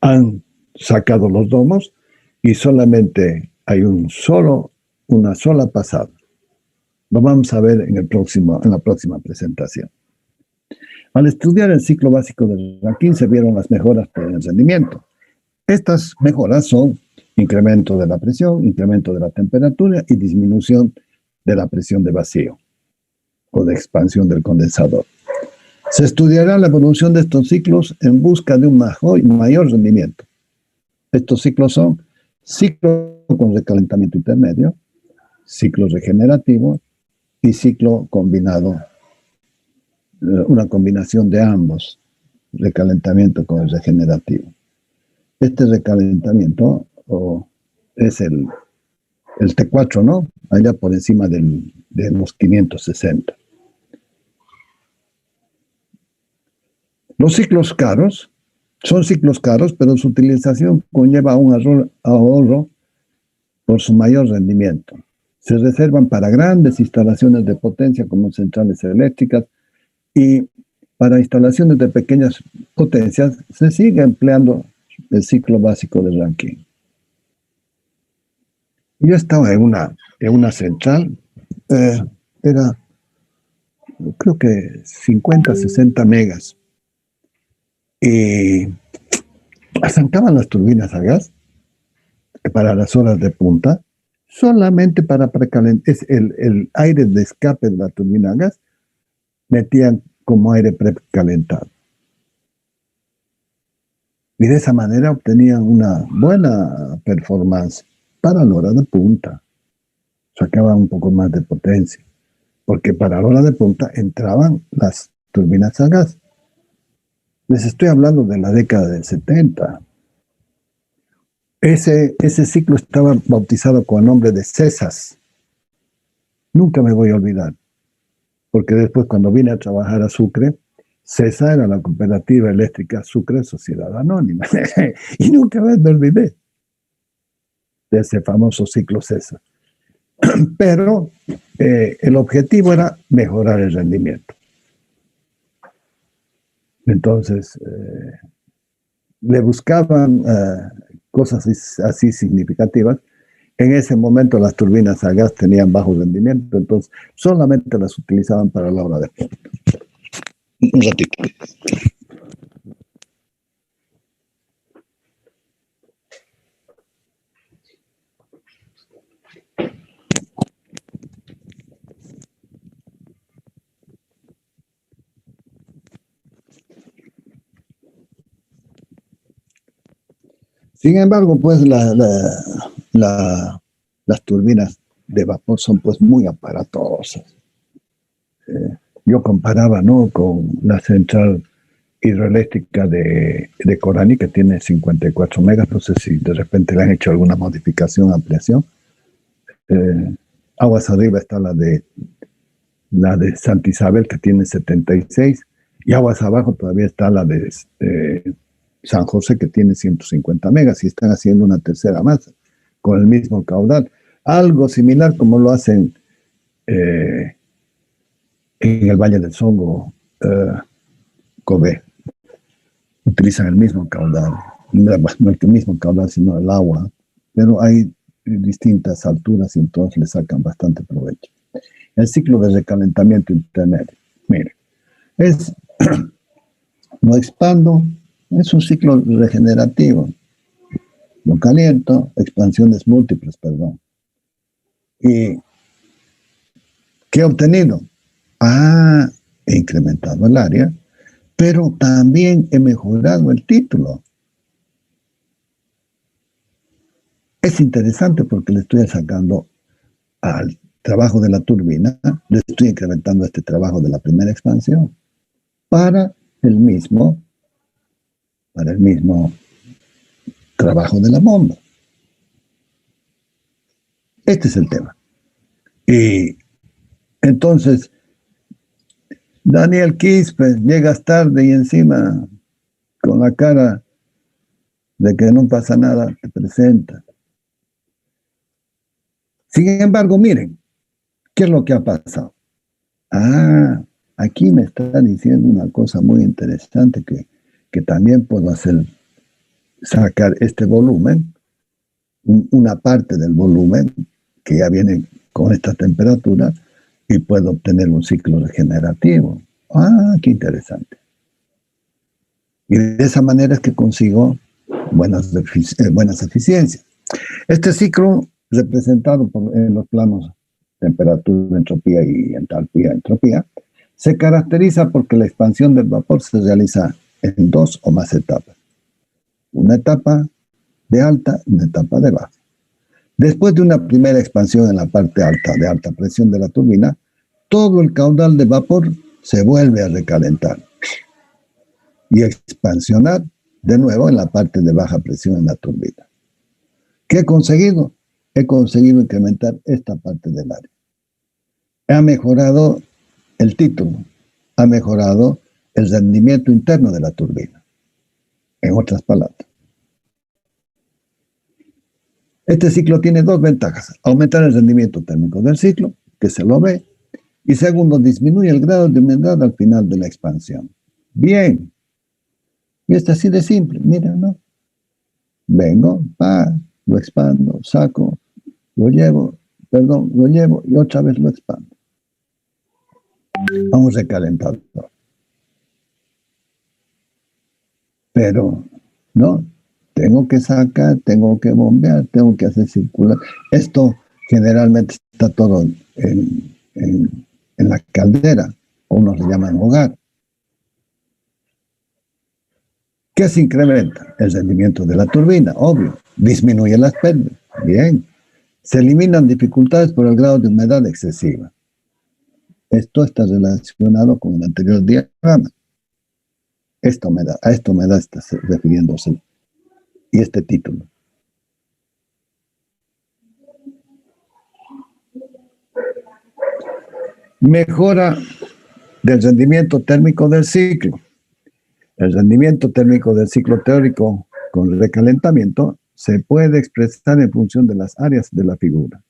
Han sacado los domos y solamente hay una sola pasada. Lo vamos a ver en la próxima presentación. Al estudiar el ciclo básico del ranking se vieron las mejoras por el rendimiento. Estas mejoras son incremento de la presión, incremento de la temperatura y disminución de la presión de vacío o de expansión del condensador. Se estudiará la evolución de estos ciclos en busca de un mayor rendimiento. Estos ciclos son ciclo con recalentamiento intermedio, ciclo regenerativo y ciclo combinado, una combinación de ambos, recalentamiento con el regenerativo. Este recalentamiento es el T4, ¿no? Allá por encima de los 560. Los ciclos caros son ciclos caros, pero su utilización conlleva un ahorro por su mayor rendimiento. Se reservan para grandes instalaciones de potencia como centrales eléctricas y para instalaciones de pequeñas potencias se sigue empleando el ciclo básico de Rankine. Yo estaba en una central, era creo que 50, 60 megas, y arrancaban las turbinas a gas para las horas de punta, solamente para precalentar, el aire de escape de la turbina a gas, metían como aire precalentado. Y de esa manera obtenían una buena performance para la hora de punta. Sacaban un poco más de potencia, porque para la hora de punta entraban las turbinas a gas. Les estoy hablando de la década del 70. Ese ciclo estaba bautizado con el nombre de CESAS. Nunca me voy a olvidar, porque después cuando vine a trabajar a Sucre, CESA era la Cooperativa Eléctrica Sucre Sociedad Anónima. Y nunca más me olvidé de ese famoso ciclo CESA. Pero el objetivo era mejorar el rendimiento. Entonces, le buscaban cosas así significativas. En ese momento las turbinas a gas tenían bajo rendimiento, entonces solamente las utilizaban para la hora de punta. Un ratito. Sin embargo, pues las turbinas de vapor son pues muy aparatosas. Yo comparaba, ¿no?, con la central hidroeléctrica de Corani, que tiene 54 megas. No sé si de repente le han hecho alguna modificación, ampliación. Aguas arriba está la de Santa Isabel, que tiene 76, y aguas abajo todavía está la de San José, que tiene 150 megas, y están haciendo una tercera más con el mismo caudal. Algo similar como lo hacen en el Valle del Songo, Cobé. Utilizan el mismo caudal, no el mismo caudal, sino el agua, pero hay distintas alturas y entonces le sacan bastante provecho. El ciclo de recalentamiento intermedio, mire, lo expando, es un ciclo regenerativo. Lo caliento, expansiones múltiples, perdón. ¿Y qué he obtenido? He incrementado el área, pero también he mejorado el título. Es interesante porque le estoy sacando al trabajo de la turbina, le estoy incrementando este trabajo de la primera expansión para el mismo trabajo de la bomba. Este es el tema. Y entonces, Daniel Quispe, llegas tarde y encima con la cara de que no pasa nada, te presenta. Sin embargo, miren, ¿qué es lo que ha pasado? Aquí me está diciendo una cosa muy interesante que también puedo sacar este volumen, una parte del volumen que ya viene con esta temperatura, y puedo obtener un ciclo regenerativo. Qué interesante. Y de esa manera es que consigo buenas eficiencias. Este ciclo, representado en los planos temperatura, entropía y entropía, se caracteriza porque la expansión del vapor se realiza en dos o más etapas. Una etapa de alta y una etapa de baja. Después de una primera expansión en la parte alta, de alta presión de la turbina, todo el caudal de vapor se vuelve a recalentar y expansionar de nuevo en la parte de baja presión en la turbina. ¿Qué he conseguido? He conseguido incrementar esta parte del área. Ha mejorado el título, ha mejorado el rendimiento interno de la turbina. En otras palabras, este ciclo tiene dos ventajas: aumentar el rendimiento térmico del ciclo, que se lo ve, y segundo, disminuye el grado de humedad al final de la expansión. Bien, y es así de simple, miren, ¿no? Vengo, lo expando, saco, lo llevo y otra vez lo expando. Vamos recalentando. Pero, no, tengo que sacar, tengo que bombear, tengo que hacer circular. Esto generalmente está todo en la caldera, o unos le llaman hogar. ¿Qué se incrementa? El rendimiento de la turbina, obvio. Disminuye las pérdidas. Bien. Se eliminan dificultades por el grado de humedad excesiva. Esto está relacionado con el anterior diagrama. A esta humedad está refiriéndose. Y este título. Mejora del rendimiento térmico del ciclo. El rendimiento térmico del ciclo teórico con recalentamiento se puede expresar en función de las áreas de la figura.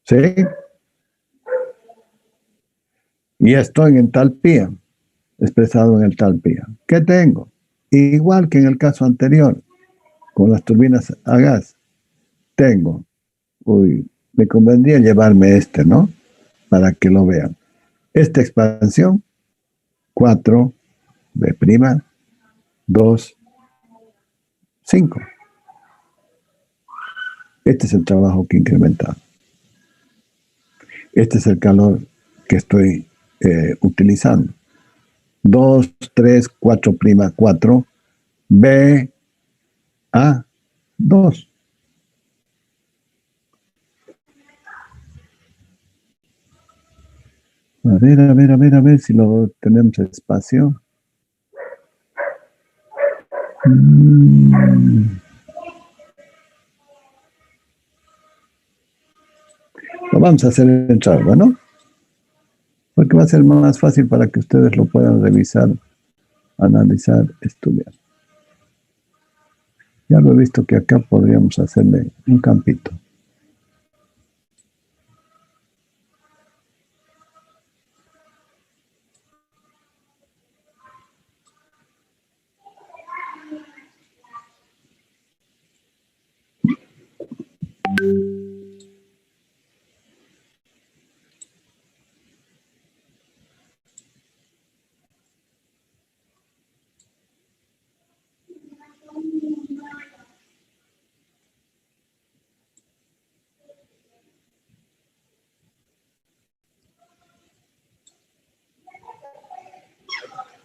¿Sí? Y estoy en entalpía, expresado en entalpía. ¿Qué tengo? Igual que en el caso anterior, con las turbinas a gas, tengo, me convendría llevarme este, ¿no? Para que lo vean. Esta expansión, 4, B', 2, 5. Este es el trabajo que he incrementado. Este es el calor que estoy utilizando. 2, 3, 4', 4, B, A, 2. A ver si lo tenemos espacio. Lo vamos a hacer entrar, ¿no? Porque va a ser más fácil para que ustedes lo puedan revisar, analizar, estudiar. Ya lo he visto que acá podríamos hacerle un campito.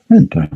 Entra.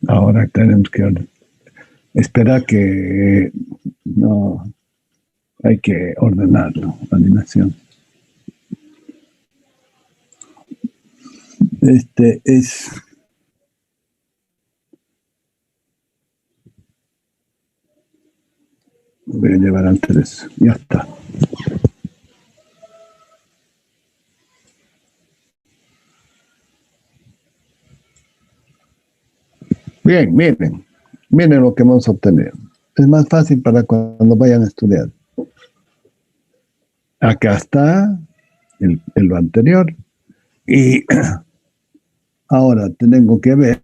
Ahora tenemos que esperar que no hay que ordenarlo, la animación. Este es voy a llevar al 3. Ya está. Bien, miren lo que vamos a obtener. Es más fácil para cuando vayan a estudiar. Acá está lo anterior. Y ahora tengo que ver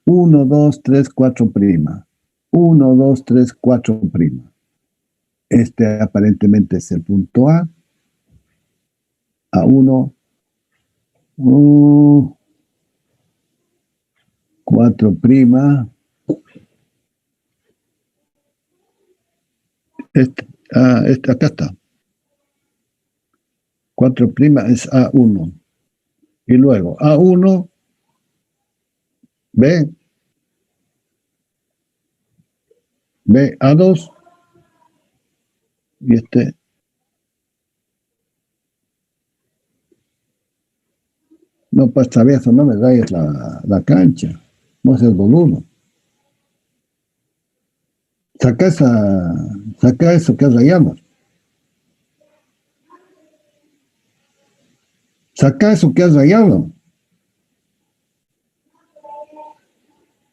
1, 2, 3, 4'. 1, 2, 3, 4'. Este aparentemente es el punto A. A1. 4'. Acá está. 4' es A1. Y luego A1, B, A2, y este. No, pues travieso, no me rayes la cancha. No seas boludo. Saca eso que has rayado. Saca eso que has rayado.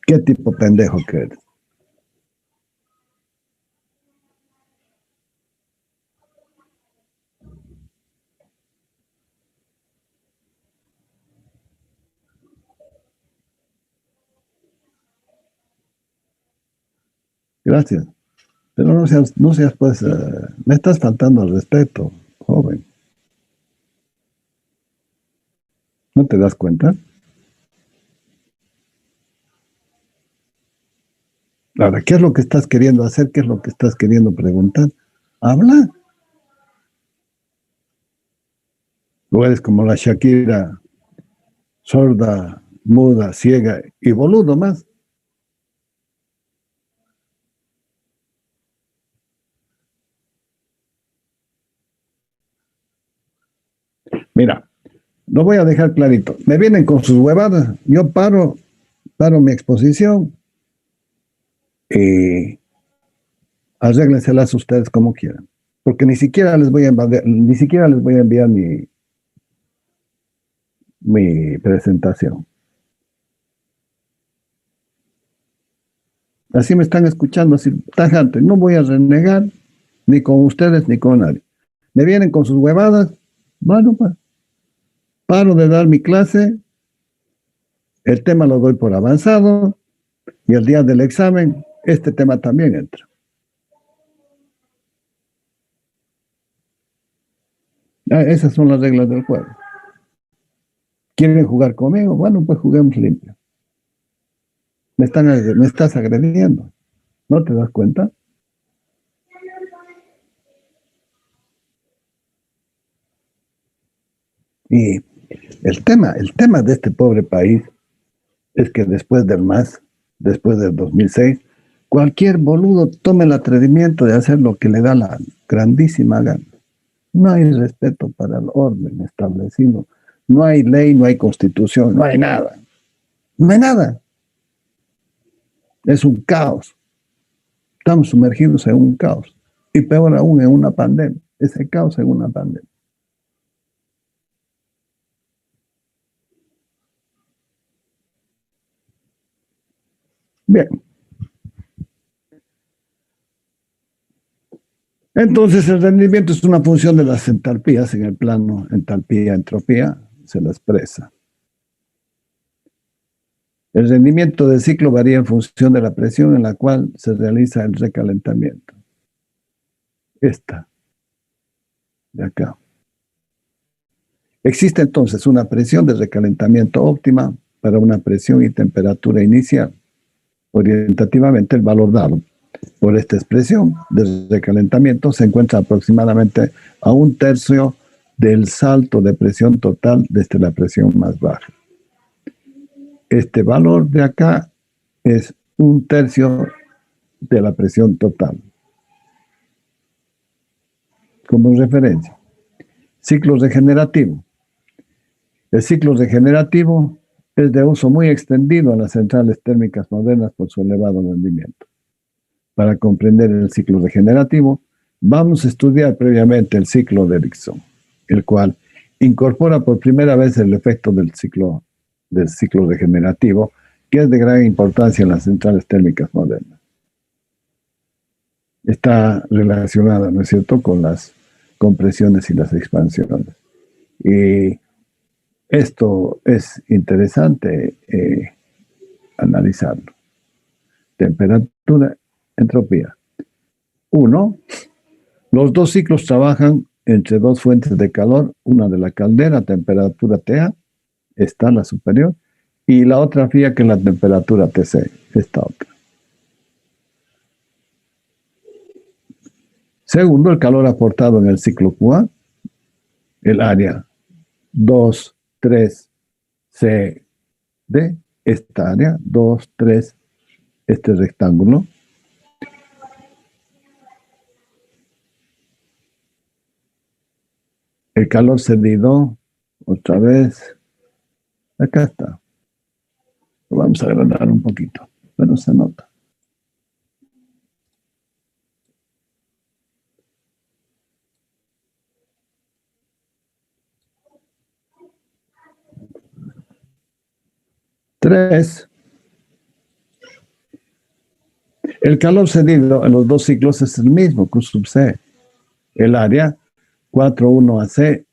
¿Qué tipo pendejo que eres? Gracias. Pero no seas pues, me estás faltando al respeto, joven. ¿No te das cuenta? Ahora, ¿qué es lo que estás queriendo hacer? ¿Qué es lo que estás queriendo preguntar? Habla. O eres como la Shakira, sorda, muda, ciega y boludo más. Mira, lo voy a dejar clarito. Me vienen con sus huevadas, yo paro mi exposición y arréglenselas ustedes como quieran. Porque ni siquiera les voy a enviar mi presentación. Así me están escuchando, así tajante. No voy a renegar ni con ustedes ni con nadie. Me vienen con sus huevadas, bueno, pues, paro de dar mi clase, el tema lo doy por avanzado y el día del examen este tema también entra. Esas son las reglas del juego. ¿Quieren jugar conmigo? Bueno, pues juguemos limpio. Me estás agrediendo. ¿No te das cuenta? Y el tema de este pobre país es que después del MAS, después del 2006, cualquier boludo tome el atrevimiento de hacer lo que le da la grandísima gana. No hay respeto para el orden establecido. No hay ley, no hay constitución, no hay nada. No hay nada. Es un caos. Estamos sumergidos en un caos. Y peor aún en una pandemia. Ese caos en una pandemia. Bien. Entonces el rendimiento es una función de las entalpías. En el plano entalpía-entropía se la expresa. El rendimiento del ciclo varía en función de la presión en la cual se realiza el recalentamiento. Esta, de acá. Existe entonces una presión de recalentamiento óptima para una presión y temperatura inicial. Orientativamente, el valor dado por esta expresión de recalentamiento se encuentra aproximadamente a 1/3 del salto de presión total desde la presión más baja. Este valor de acá es 1/3 de la presión total. Como referencia, ciclo regenerativo. El ciclo regenerativo es de uso muy extendido en las centrales térmicas modernas por su elevado rendimiento. Para comprender el ciclo regenerativo, vamos a estudiar previamente el ciclo de Ericsson, el cual incorpora por primera vez el efecto del ciclo regenerativo, que es de gran importancia en las centrales térmicas modernas. Está relacionada, ¿no es cierto?, con las compresiones y las expansiones. Y esto es interesante analizarlo. Temperatura, entropía. 1. Los dos ciclos trabajan entre dos fuentes de calor, una de la caldera, temperatura TA, esta la superior, y la otra fría, que es la temperatura TC, esta otra. Segundo, el calor aportado en el ciclo QA, el área 2, 3, C, D, esta área, 2, 3, este rectángulo. El calor cedido, otra vez, acá está. Lo vamos a agrandar un poquito, pero se nota. Tres. El calor cedido en los dos ciclos es el mismo, Q sub C. El área 4,1 AC.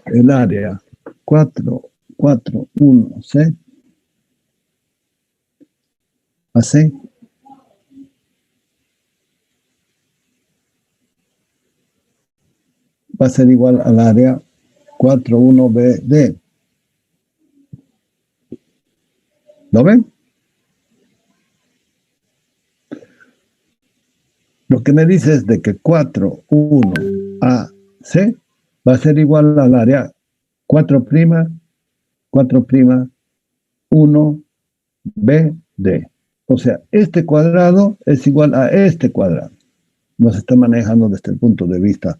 El área 4,1 C AC va a ser igual al área 41BD. ¿Lo ven? Lo que me dice es de que 41AC va a ser igual al área 4', 1BD. O sea, este cuadrado es igual a este cuadrado. Nos está manejando desde el punto de vista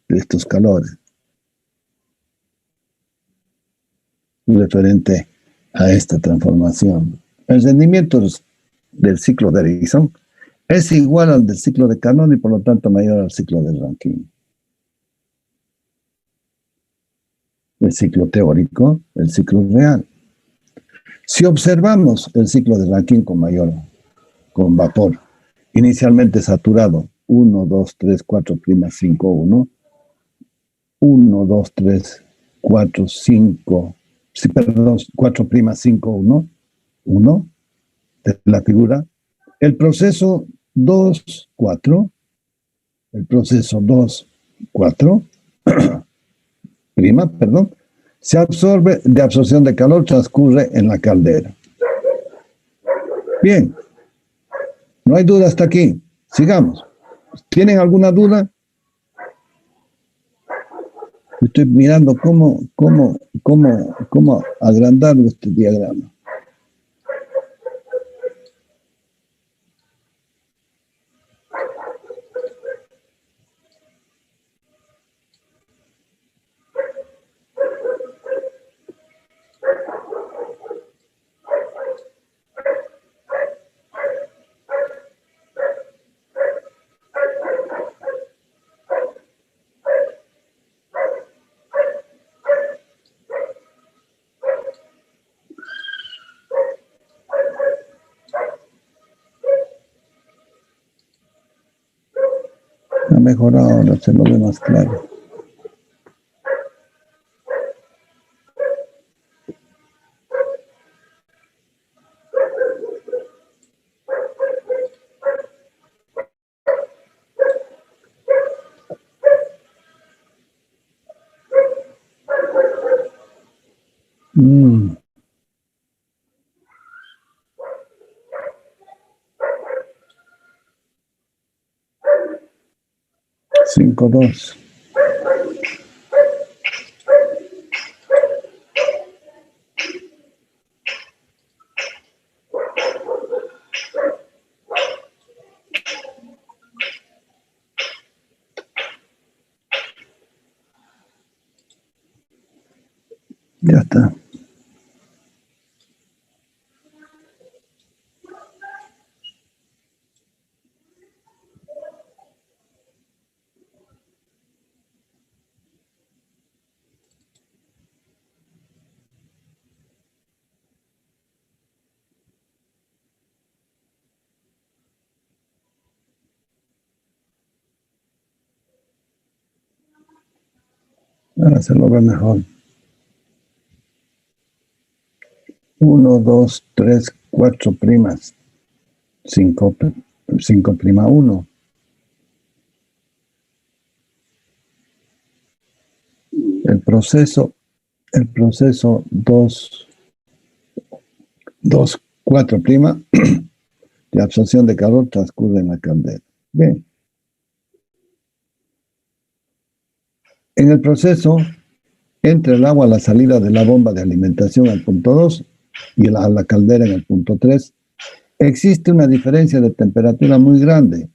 de estos calores. Referente a esta transformación. El rendimiento del ciclo de Ericsson es igual al del ciclo de Carnot y por lo tanto mayor al ciclo de Rankine. El ciclo teórico, el ciclo real. Si observamos el ciclo de Rankine con vapor, inicialmente saturado, 1, 2, 3, 4', 5, 1, 1, 2, 3, 4, 5, sí, perdón, 4', 5, 1, 1, de la figura, el proceso 2, 4, prima, perdón, se absorbe de absorción de calor, transcurre en la caldera. Bien, no hay duda hasta aquí. Sigamos. ¿Tienen alguna duda? Estoy mirando cómo agrandar este diagrama. Ha mejorado, ahora se lo ve más claro. Mm. 5-2. Ya está. Ahora se lo ve mejor. 1, 2, 3, 4 primas. 5 prima 1. El proceso 2, 4 prima de absorción de calor transcurre en la caldera. Bien. En el proceso, entra el agua a la salida de la bomba de alimentación al punto 2 y a la caldera en el punto 3. Existe una diferencia de temperatura muy grande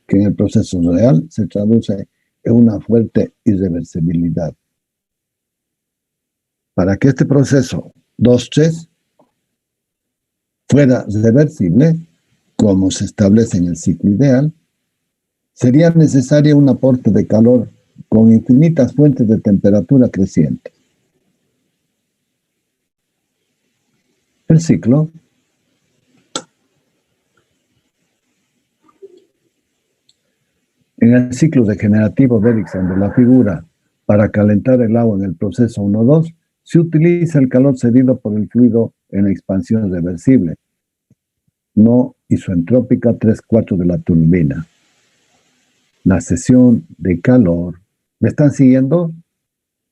que en el proceso real se traduce en una fuerte irreversibilidad. Para que este proceso 2-3 fuera reversible, como se establece en el ciclo ideal, sería necesario un aporte de calor con infinitas fuentes de temperatura creciente. El ciclo en el ciclo degenerativo de Ericsson de la figura, para calentar el agua en el proceso 1-2, se utiliza el calor cedido por el fluido en la expansión reversible. no isoentrópica 3/4 de la turbina. La cesión de calor, ¿me están siguiendo?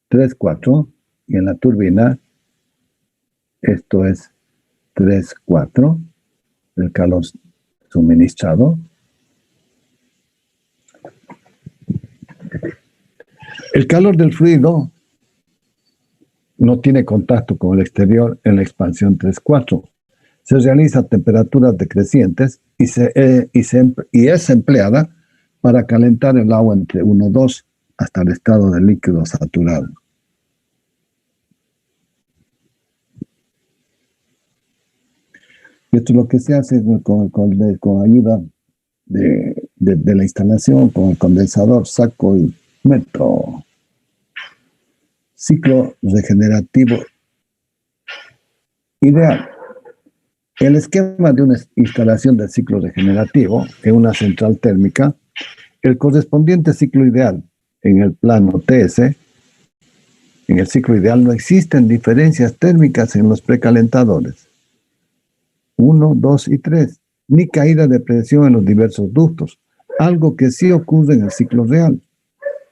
3/4, y en la turbina esto es 3/4 el calor suministrado. El calor del fluido no tiene contacto con el exterior en la expansión 3/4. Se realiza a temperaturas decrecientes y es empleada para calentar el agua entre 1 y 2 hasta el estado de líquido saturado. Esto es lo que se hace con ayuda de la instalación, con el condensador, saco y meto. Ciclo regenerativo ideal. El esquema de una instalación del ciclo regenerativo en una central térmica, el correspondiente ciclo ideal en el plano TS, en el ciclo ideal no existen diferencias térmicas en los precalentadores 1, 2 y 3, ni caída de presión en los diversos ductos, algo que sí ocurre en el ciclo real.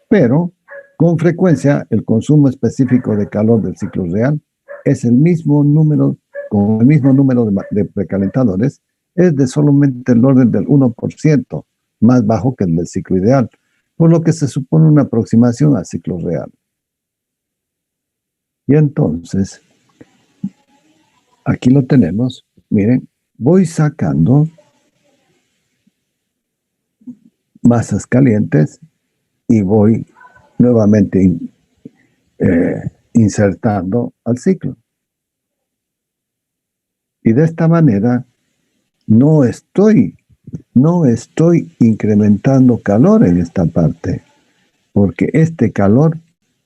Pero, con frecuencia, el consumo específico de calor del ciclo real es el mismo número, con el mismo número de precalentadores, es de solamente el orden del 1%, más bajo que el del ciclo ideal, por lo que se supone una aproximación al ciclo real. Y entonces, aquí lo tenemos, miren, voy sacando masas calientes y voy nuevamente insertando al ciclo. Y de esta manera no estoy incrementando calor en esta parte, porque este calor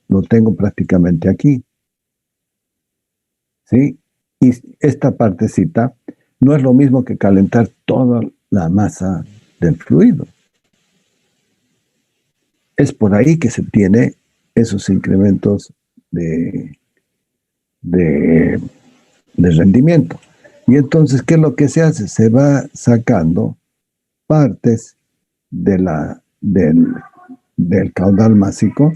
lo tengo prácticamente aquí. ¿Sí? Y esta partecita no es lo mismo que calentar toda la masa del fluido. Es por ahí que se tiene esos incrementos de rendimiento. Y entonces, ¿qué es lo que se hace? Se va sacando partes del caudal másico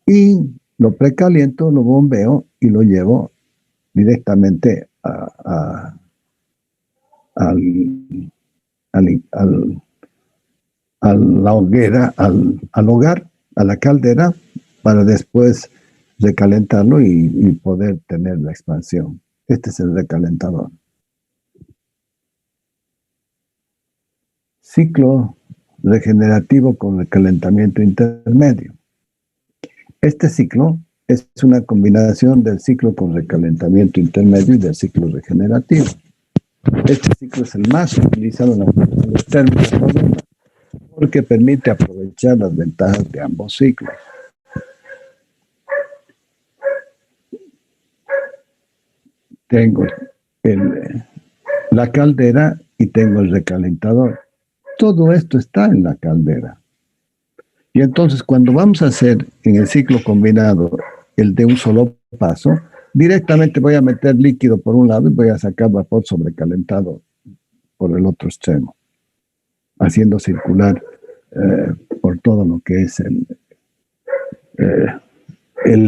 y lo precaliento, lo bombeo y lo llevo directamente a la hoguera, al hogar, a la caldera, para después recalentarlo y poder tener la expansión. Este es el recalentador. Ciclo regenerativo con recalentamiento intermedio. Este ciclo es una combinación del ciclo con recalentamiento intermedio y del ciclo regenerativo. Este ciclo es el más utilizado en las centrales térmicas modernas porque permite aprovechar las ventajas de ambos ciclos. Tengo la caldera y tengo el recalentador. Todo esto está en la caldera. Y entonces cuando vamos a hacer en el ciclo combinado el de un solo paso, directamente voy a meter líquido por un lado y voy a sacar vapor sobrecalentado por el otro extremo, haciendo circular por todo lo que es el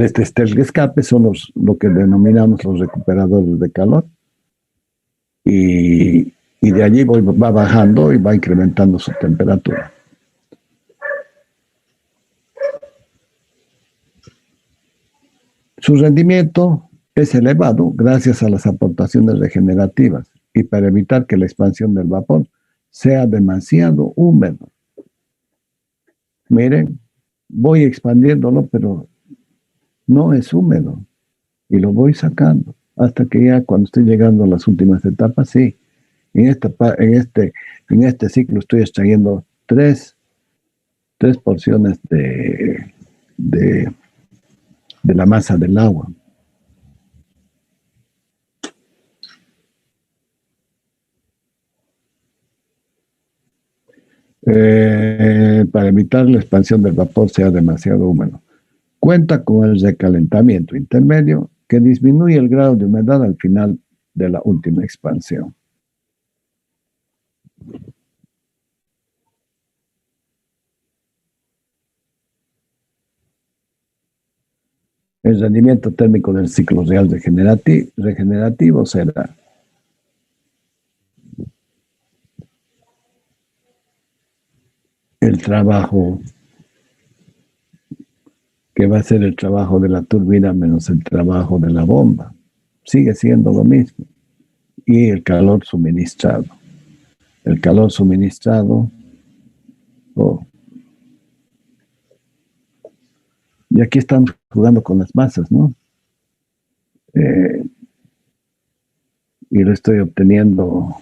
escape, son lo que denominamos los recuperadores de calor, y de allí va bajando y va incrementando su temperatura. Su rendimiento es elevado gracias a las aportaciones regenerativas y para evitar que la expansión del vapor sea demasiado húmedo. Miren, voy expandiéndolo, pero no es húmedo y lo voy sacando hasta que ya cuando estoy llegando a las últimas etapas, sí. En este ciclo estoy extrayendo tres porciones de la masa del agua. Para evitar la expansión del vapor sea demasiado húmedo. Cuenta con el recalentamiento intermedio que disminuye el grado de humedad al final de la última expansión. El rendimiento térmico del ciclo real regenerativo será el trabajo que va a ser el trabajo de la turbina menos el trabajo de la bomba. Sigue siendo lo mismo. Y el calor suministrado. El calor suministrado. Y aquí están jugando con las masas, ¿no? Y lo estoy obteniendo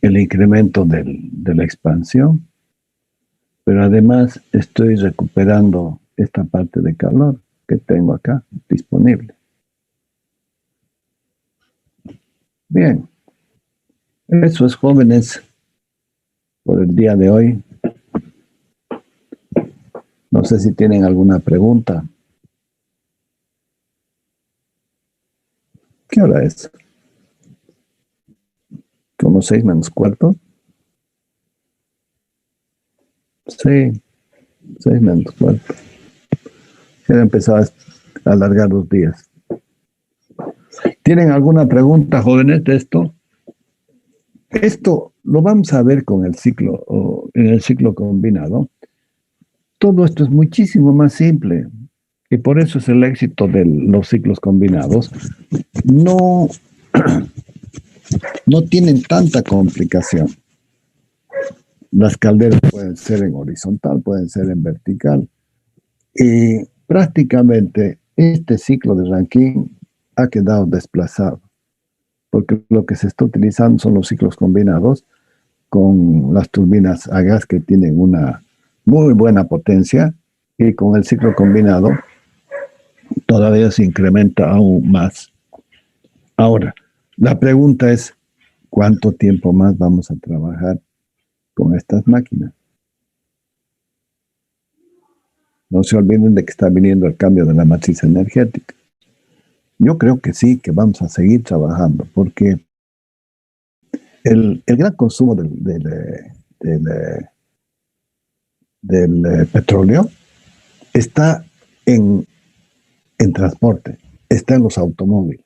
el incremento de la expansión, pero además estoy recuperando esta parte de calor que tengo acá disponible. Bien, eso es, jóvenes, por el día de hoy. No sé si tienen alguna pregunta. ¿Qué hora es? ¿Como 6 menos cuarto? Sí, 6 menos cuarto. Ya empezaba a alargar los días. ¿Tienen alguna pregunta, jóvenes, de esto? Esto lo vamos a ver con el ciclo, o en el ciclo combinado. Todo esto es muchísimo más simple. Y por eso es el éxito de los ciclos combinados. No tienen tanta complicación. Las calderas pueden ser en horizontal, pueden ser en vertical. Y prácticamente este ciclo de Rankine ha quedado desplazado, porque lo que se está utilizando son los ciclos combinados con las turbinas a gas que tienen una muy buena potencia, y con el ciclo combinado todavía se incrementa aún más. Ahora, la pregunta es, ¿cuánto tiempo más vamos a trabajar con estas máquinas? No se olviden de que está viniendo el cambio de la matriz energética. Yo creo que sí, que vamos a seguir trabajando, porque el gran consumo del petróleo está en transporte, está en los automóviles.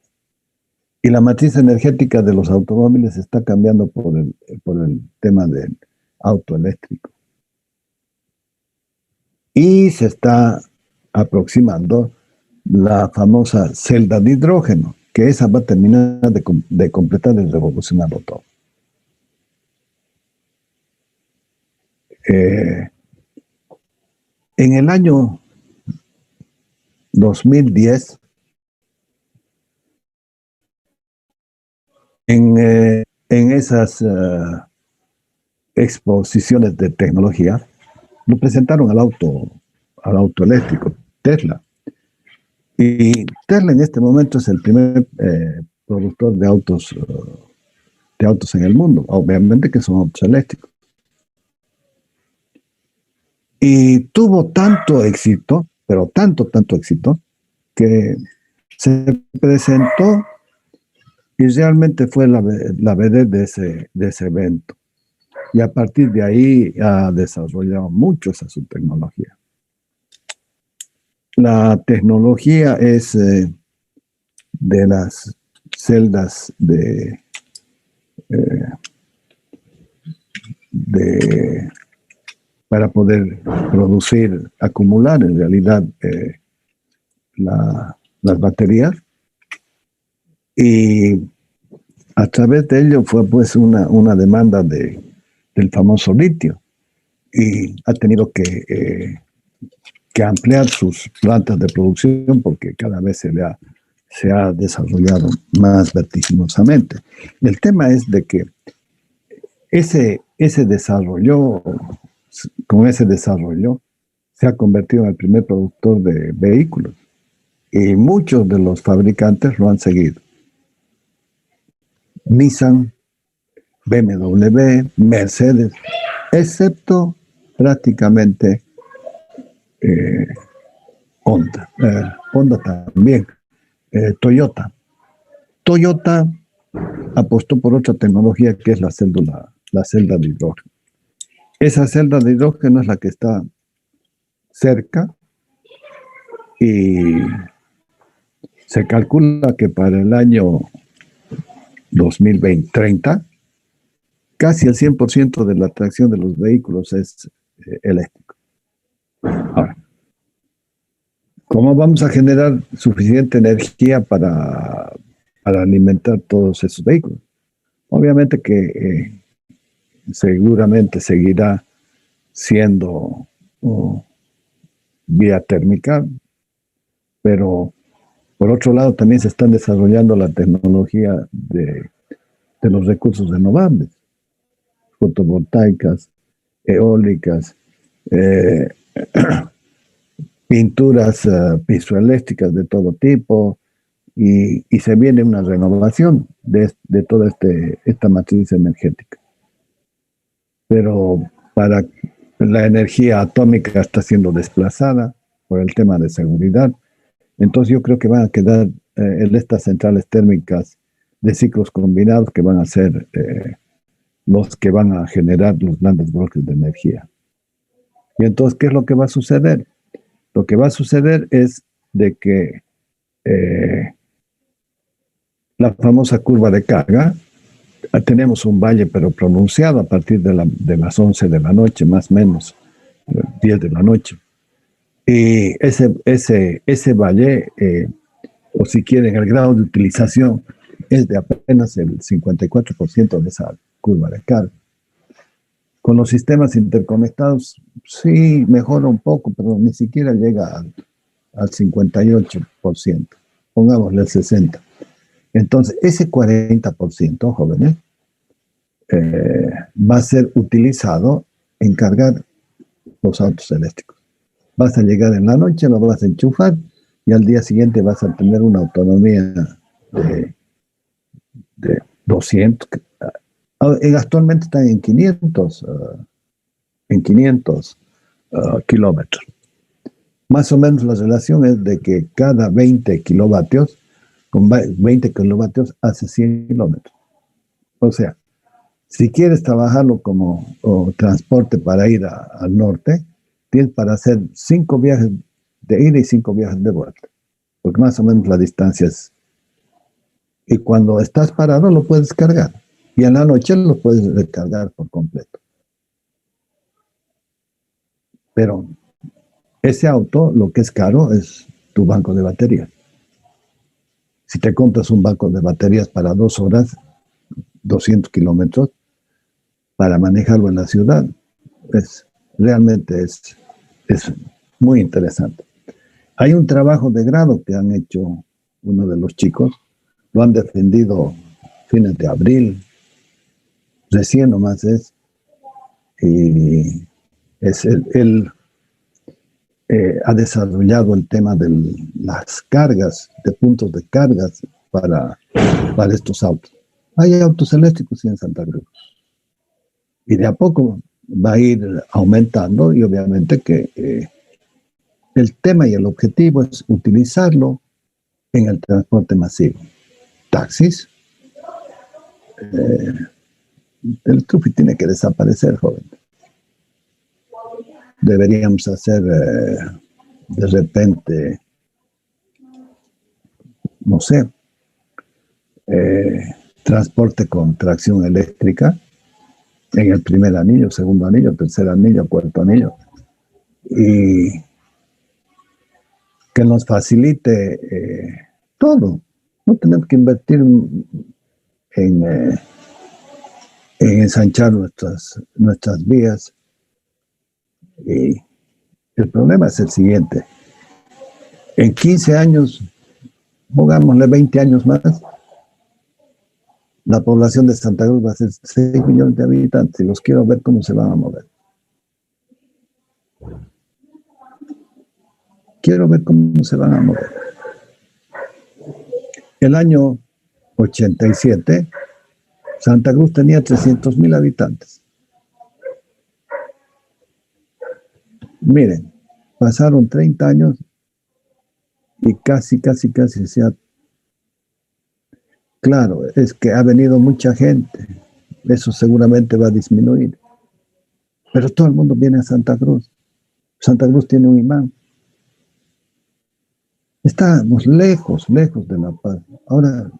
Y la matriz energética de los automóviles está cambiando por el tema del auto eléctrico. Y se está aproximando la famosa celda de hidrógeno, que esa va a terminar de completar y revolucionarlo todo. En el año 2010, en esas exposiciones de tecnología, lo presentaron al auto eléctrico, Tesla. Y Tesla en este momento es el primer productor de autos en el mundo, obviamente que son autos eléctricos. Y tuvo tanto éxito, pero tanto éxito, que se presentó y realmente fue la vedette de ese evento. Y a partir de ahí ha desarrollado mucho esa su tecnología. La tecnología es de las celdas para poder producir, acumular en realidad las baterías, y a través de ello fue pues una demanda del famoso litio, y ha tenido que ampliar sus plantas de producción porque cada vez se ha desarrollado más vertiginosamente. El tema es de que con ese desarrollo se ha convertido en el primer productor de vehículos, y muchos de los fabricantes lo han seguido. Nissan, BMW, Mercedes, excepto prácticamente Honda también, Toyota. Toyota apostó por otra tecnología que es la celda de hidrógeno. Esa celda de hidrógeno es la que está cerca y se calcula que para el año 2030 casi el 100% de la tracción de los vehículos es eléctrico. Ahora, ¿cómo vamos a generar suficiente energía para alimentar todos esos vehículos? Obviamente que seguramente seguirá siendo vía térmica, pero por otro lado también se están desarrollando la tecnología de los recursos renovables, fotovoltaicas, eólicas, pinturas pisoeléctricas de todo tipo, y se viene una renovación de toda esta matriz energética. Pero para la energía atómica está siendo desplazada por el tema de seguridad. Entonces yo creo que van a quedar estas centrales térmicas de ciclos combinados que van a ser los que van a generar los grandes bloques de energía. Y entonces, ¿qué es lo que va a suceder? Lo que va a suceder es de que la famosa curva de carga, tenemos un valle pero pronunciado a partir de las 11 de la noche, más o menos, 10 de la noche. Y ese valle, o si quieren, el grado de utilización es de apenas el 54% de esa curva de carga. Con los sistemas interconectados, sí, mejora un poco, pero ni siquiera llega al 58%, pongámosle el 60%. Entonces, ese 40%, jóvenes, va a ser utilizado en cargar los autos eléctricos. Vas a llegar en la noche, lo vas a enchufar y al día siguiente vas a tener una autonomía de 200. Actualmente están en 500 kilómetros. Más o menos la relación es de que cada 20 kilovatios, con 20 kilovatios hace 100 kilómetros. O sea, si quieres trabajarlo como transporte para ir al norte, tienes para hacer 5 viajes de ida y 5 viajes de vuelta, porque más o menos la distancia es. Y cuando estás parado lo puedes cargar, y en la noche lo puedes recargar por completo. Pero ese auto, lo que es caro es tu banco de baterías. Si te compras un banco de baterías para 2 horas, 200 kilómetros, para manejarlo en la ciudad, realmente es muy interesante. Hay un trabajo de grado que han hecho uno de los chicos, lo han defendido fines de abril, recién nomás es, y él ha desarrollado el tema de las cargas, de puntos de cargas para estos autos. Hay autos eléctricos en Santa Cruz. Y de a poco va a ir aumentando, y obviamente que el tema y el objetivo es utilizarlo en el transporte masivo. Taxis. El trufi tiene que desaparecer, joven. Deberíamos hacer de repente, no sé, transporte con tracción eléctrica en el primer anillo, segundo anillo, tercer anillo, cuarto anillo, y que nos facilite todo. No tenemos que invertir en ensanchar nuestras vías. Y el problema es el siguiente. En 15 años, pongámosle 20 años más, la población de Santa Cruz va a ser 6 millones de habitantes, y los quiero ver cómo se van a mover. Quiero ver cómo se van a mover. El año 87, Santa Cruz tenía 300,000 habitantes. Miren, pasaron 30 años y casi se ha... Claro, es que ha venido mucha gente. Eso seguramente va a disminuir. Pero todo el mundo viene a Santa Cruz. Santa Cruz tiene un imán. Estamos lejos de la paz. Ahora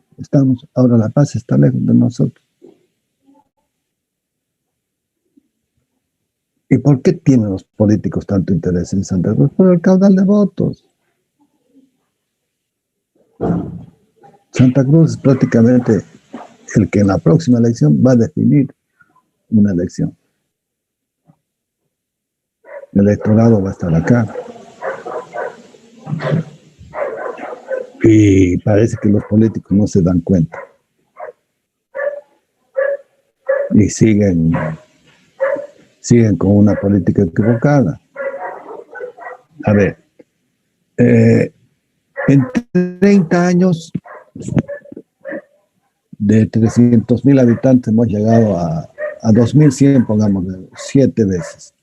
la paz está lejos de nosotros. ¿Y por qué tienen los políticos tanto interés en Santa Cruz? Por el caudal de votos. Santa Cruz es prácticamente el que en la próxima elección va a definir una elección. El electorado va a estar acá. Y parece que los políticos no se dan cuenta. Y siguen con una política equivocada. A ver, en 30 años de 300,000 habitantes hemos llegado a 2,100, pongamos, 7 veces.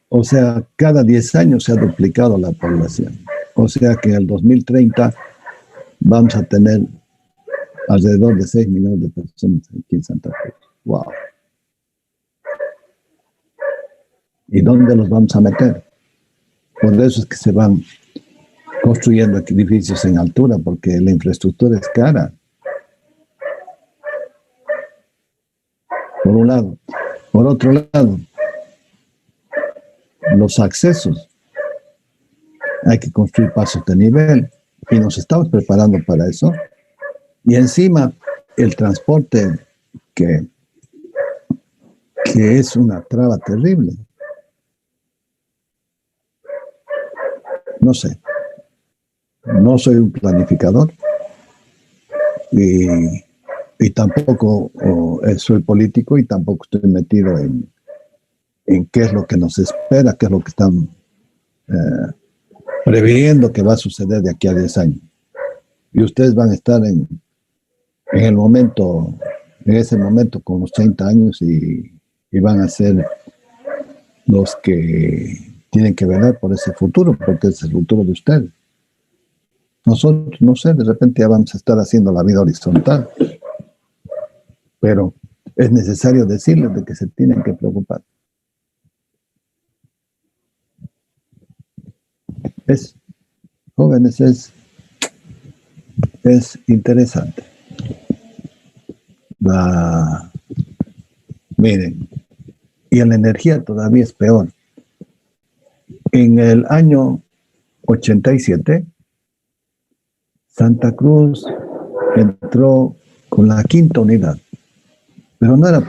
O sea, cada 10 años se ha duplicado la población. O sea que en el 2030 vamos a tener alrededor de 6 millones de personas aquí en Santa Cruz. ¡Wow! ¿Y dónde los vamos a meter? Por eso es que se van construyendo edificios en altura, porque la infraestructura es cara. Por un lado. Por otro lado, los accesos. Hay que construir pasos de nivel y nos estamos preparando para eso. Y encima, el transporte que es una traba terrible. No sé. No soy un planificador y tampoco soy político y tampoco estoy metido en qué es lo que nos espera, qué es lo que están previendo que va a suceder de aquí a 10 años. Y ustedes van a estar en ese momento con los 30 años y van a ser los que tienen que velar por ese futuro, porque es el futuro de ustedes. Nosotros, no sé, de repente ya vamos a estar haciendo la vida horizontal, pero es necesario decirles de que se tienen que preocupar. Jóvenes, es interesante. Miren, y en la energía todavía es peor. En el año 87, Santa Cruz entró con la 5ª unidad, pero no era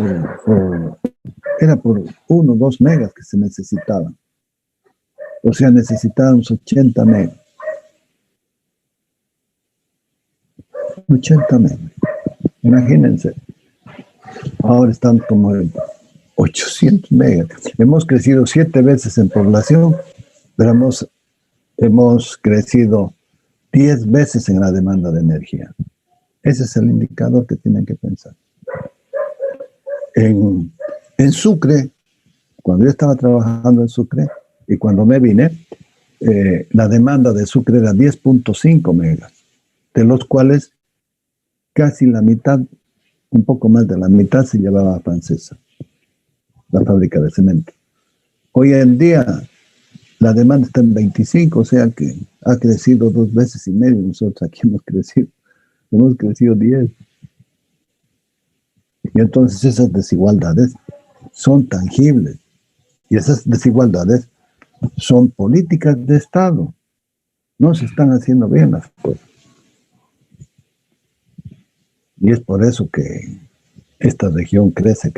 era por 1 o 2 megas que se necesitaban. O sea, necesitábamos 80 megas. 80 megas. Imagínense. Ahora estamos como en 800 megas. Hemos crecido 7 veces en población, pero hemos crecido 10 veces en la demanda de energía. Ese es el indicador que tienen que pensar. En Sucre, cuando yo estaba trabajando en Sucre y cuando me vine, la demanda de Sucre era 10.5 megas, de los cuales casi la mitad, un poco más de la mitad, se llevaba a Francesa, la fábrica de cemento. Hoy en día la demanda está en 25, o sea que ha crecido 2 veces y medio. Nosotros aquí hemos crecido 10. Y entonces esas desigualdades son tangibles. Y esas desigualdades son políticas de Estado. No se están haciendo bien las cosas. Y es por eso que esta región crece.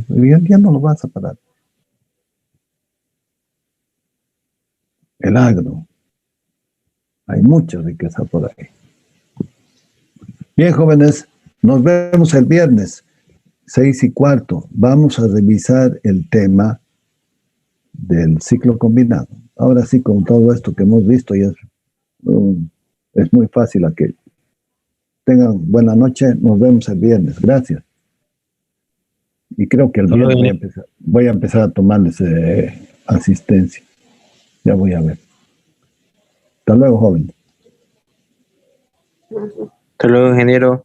Hoy en día no lo vas a parar. El agro. Hay mucha riqueza por ahí. Bien, jóvenes, nos vemos el viernes, 6:15. Vamos a revisar el tema del ciclo combinado. Ahora sí, con todo esto que hemos visto, ya es muy fácil aquello. Tengan buena noche, nos vemos el viernes. Gracias. Y creo que el viernes voy a empezar a tomarles asistencia. Ya voy a ver. Hasta luego, joven. Hasta luego, ingeniero.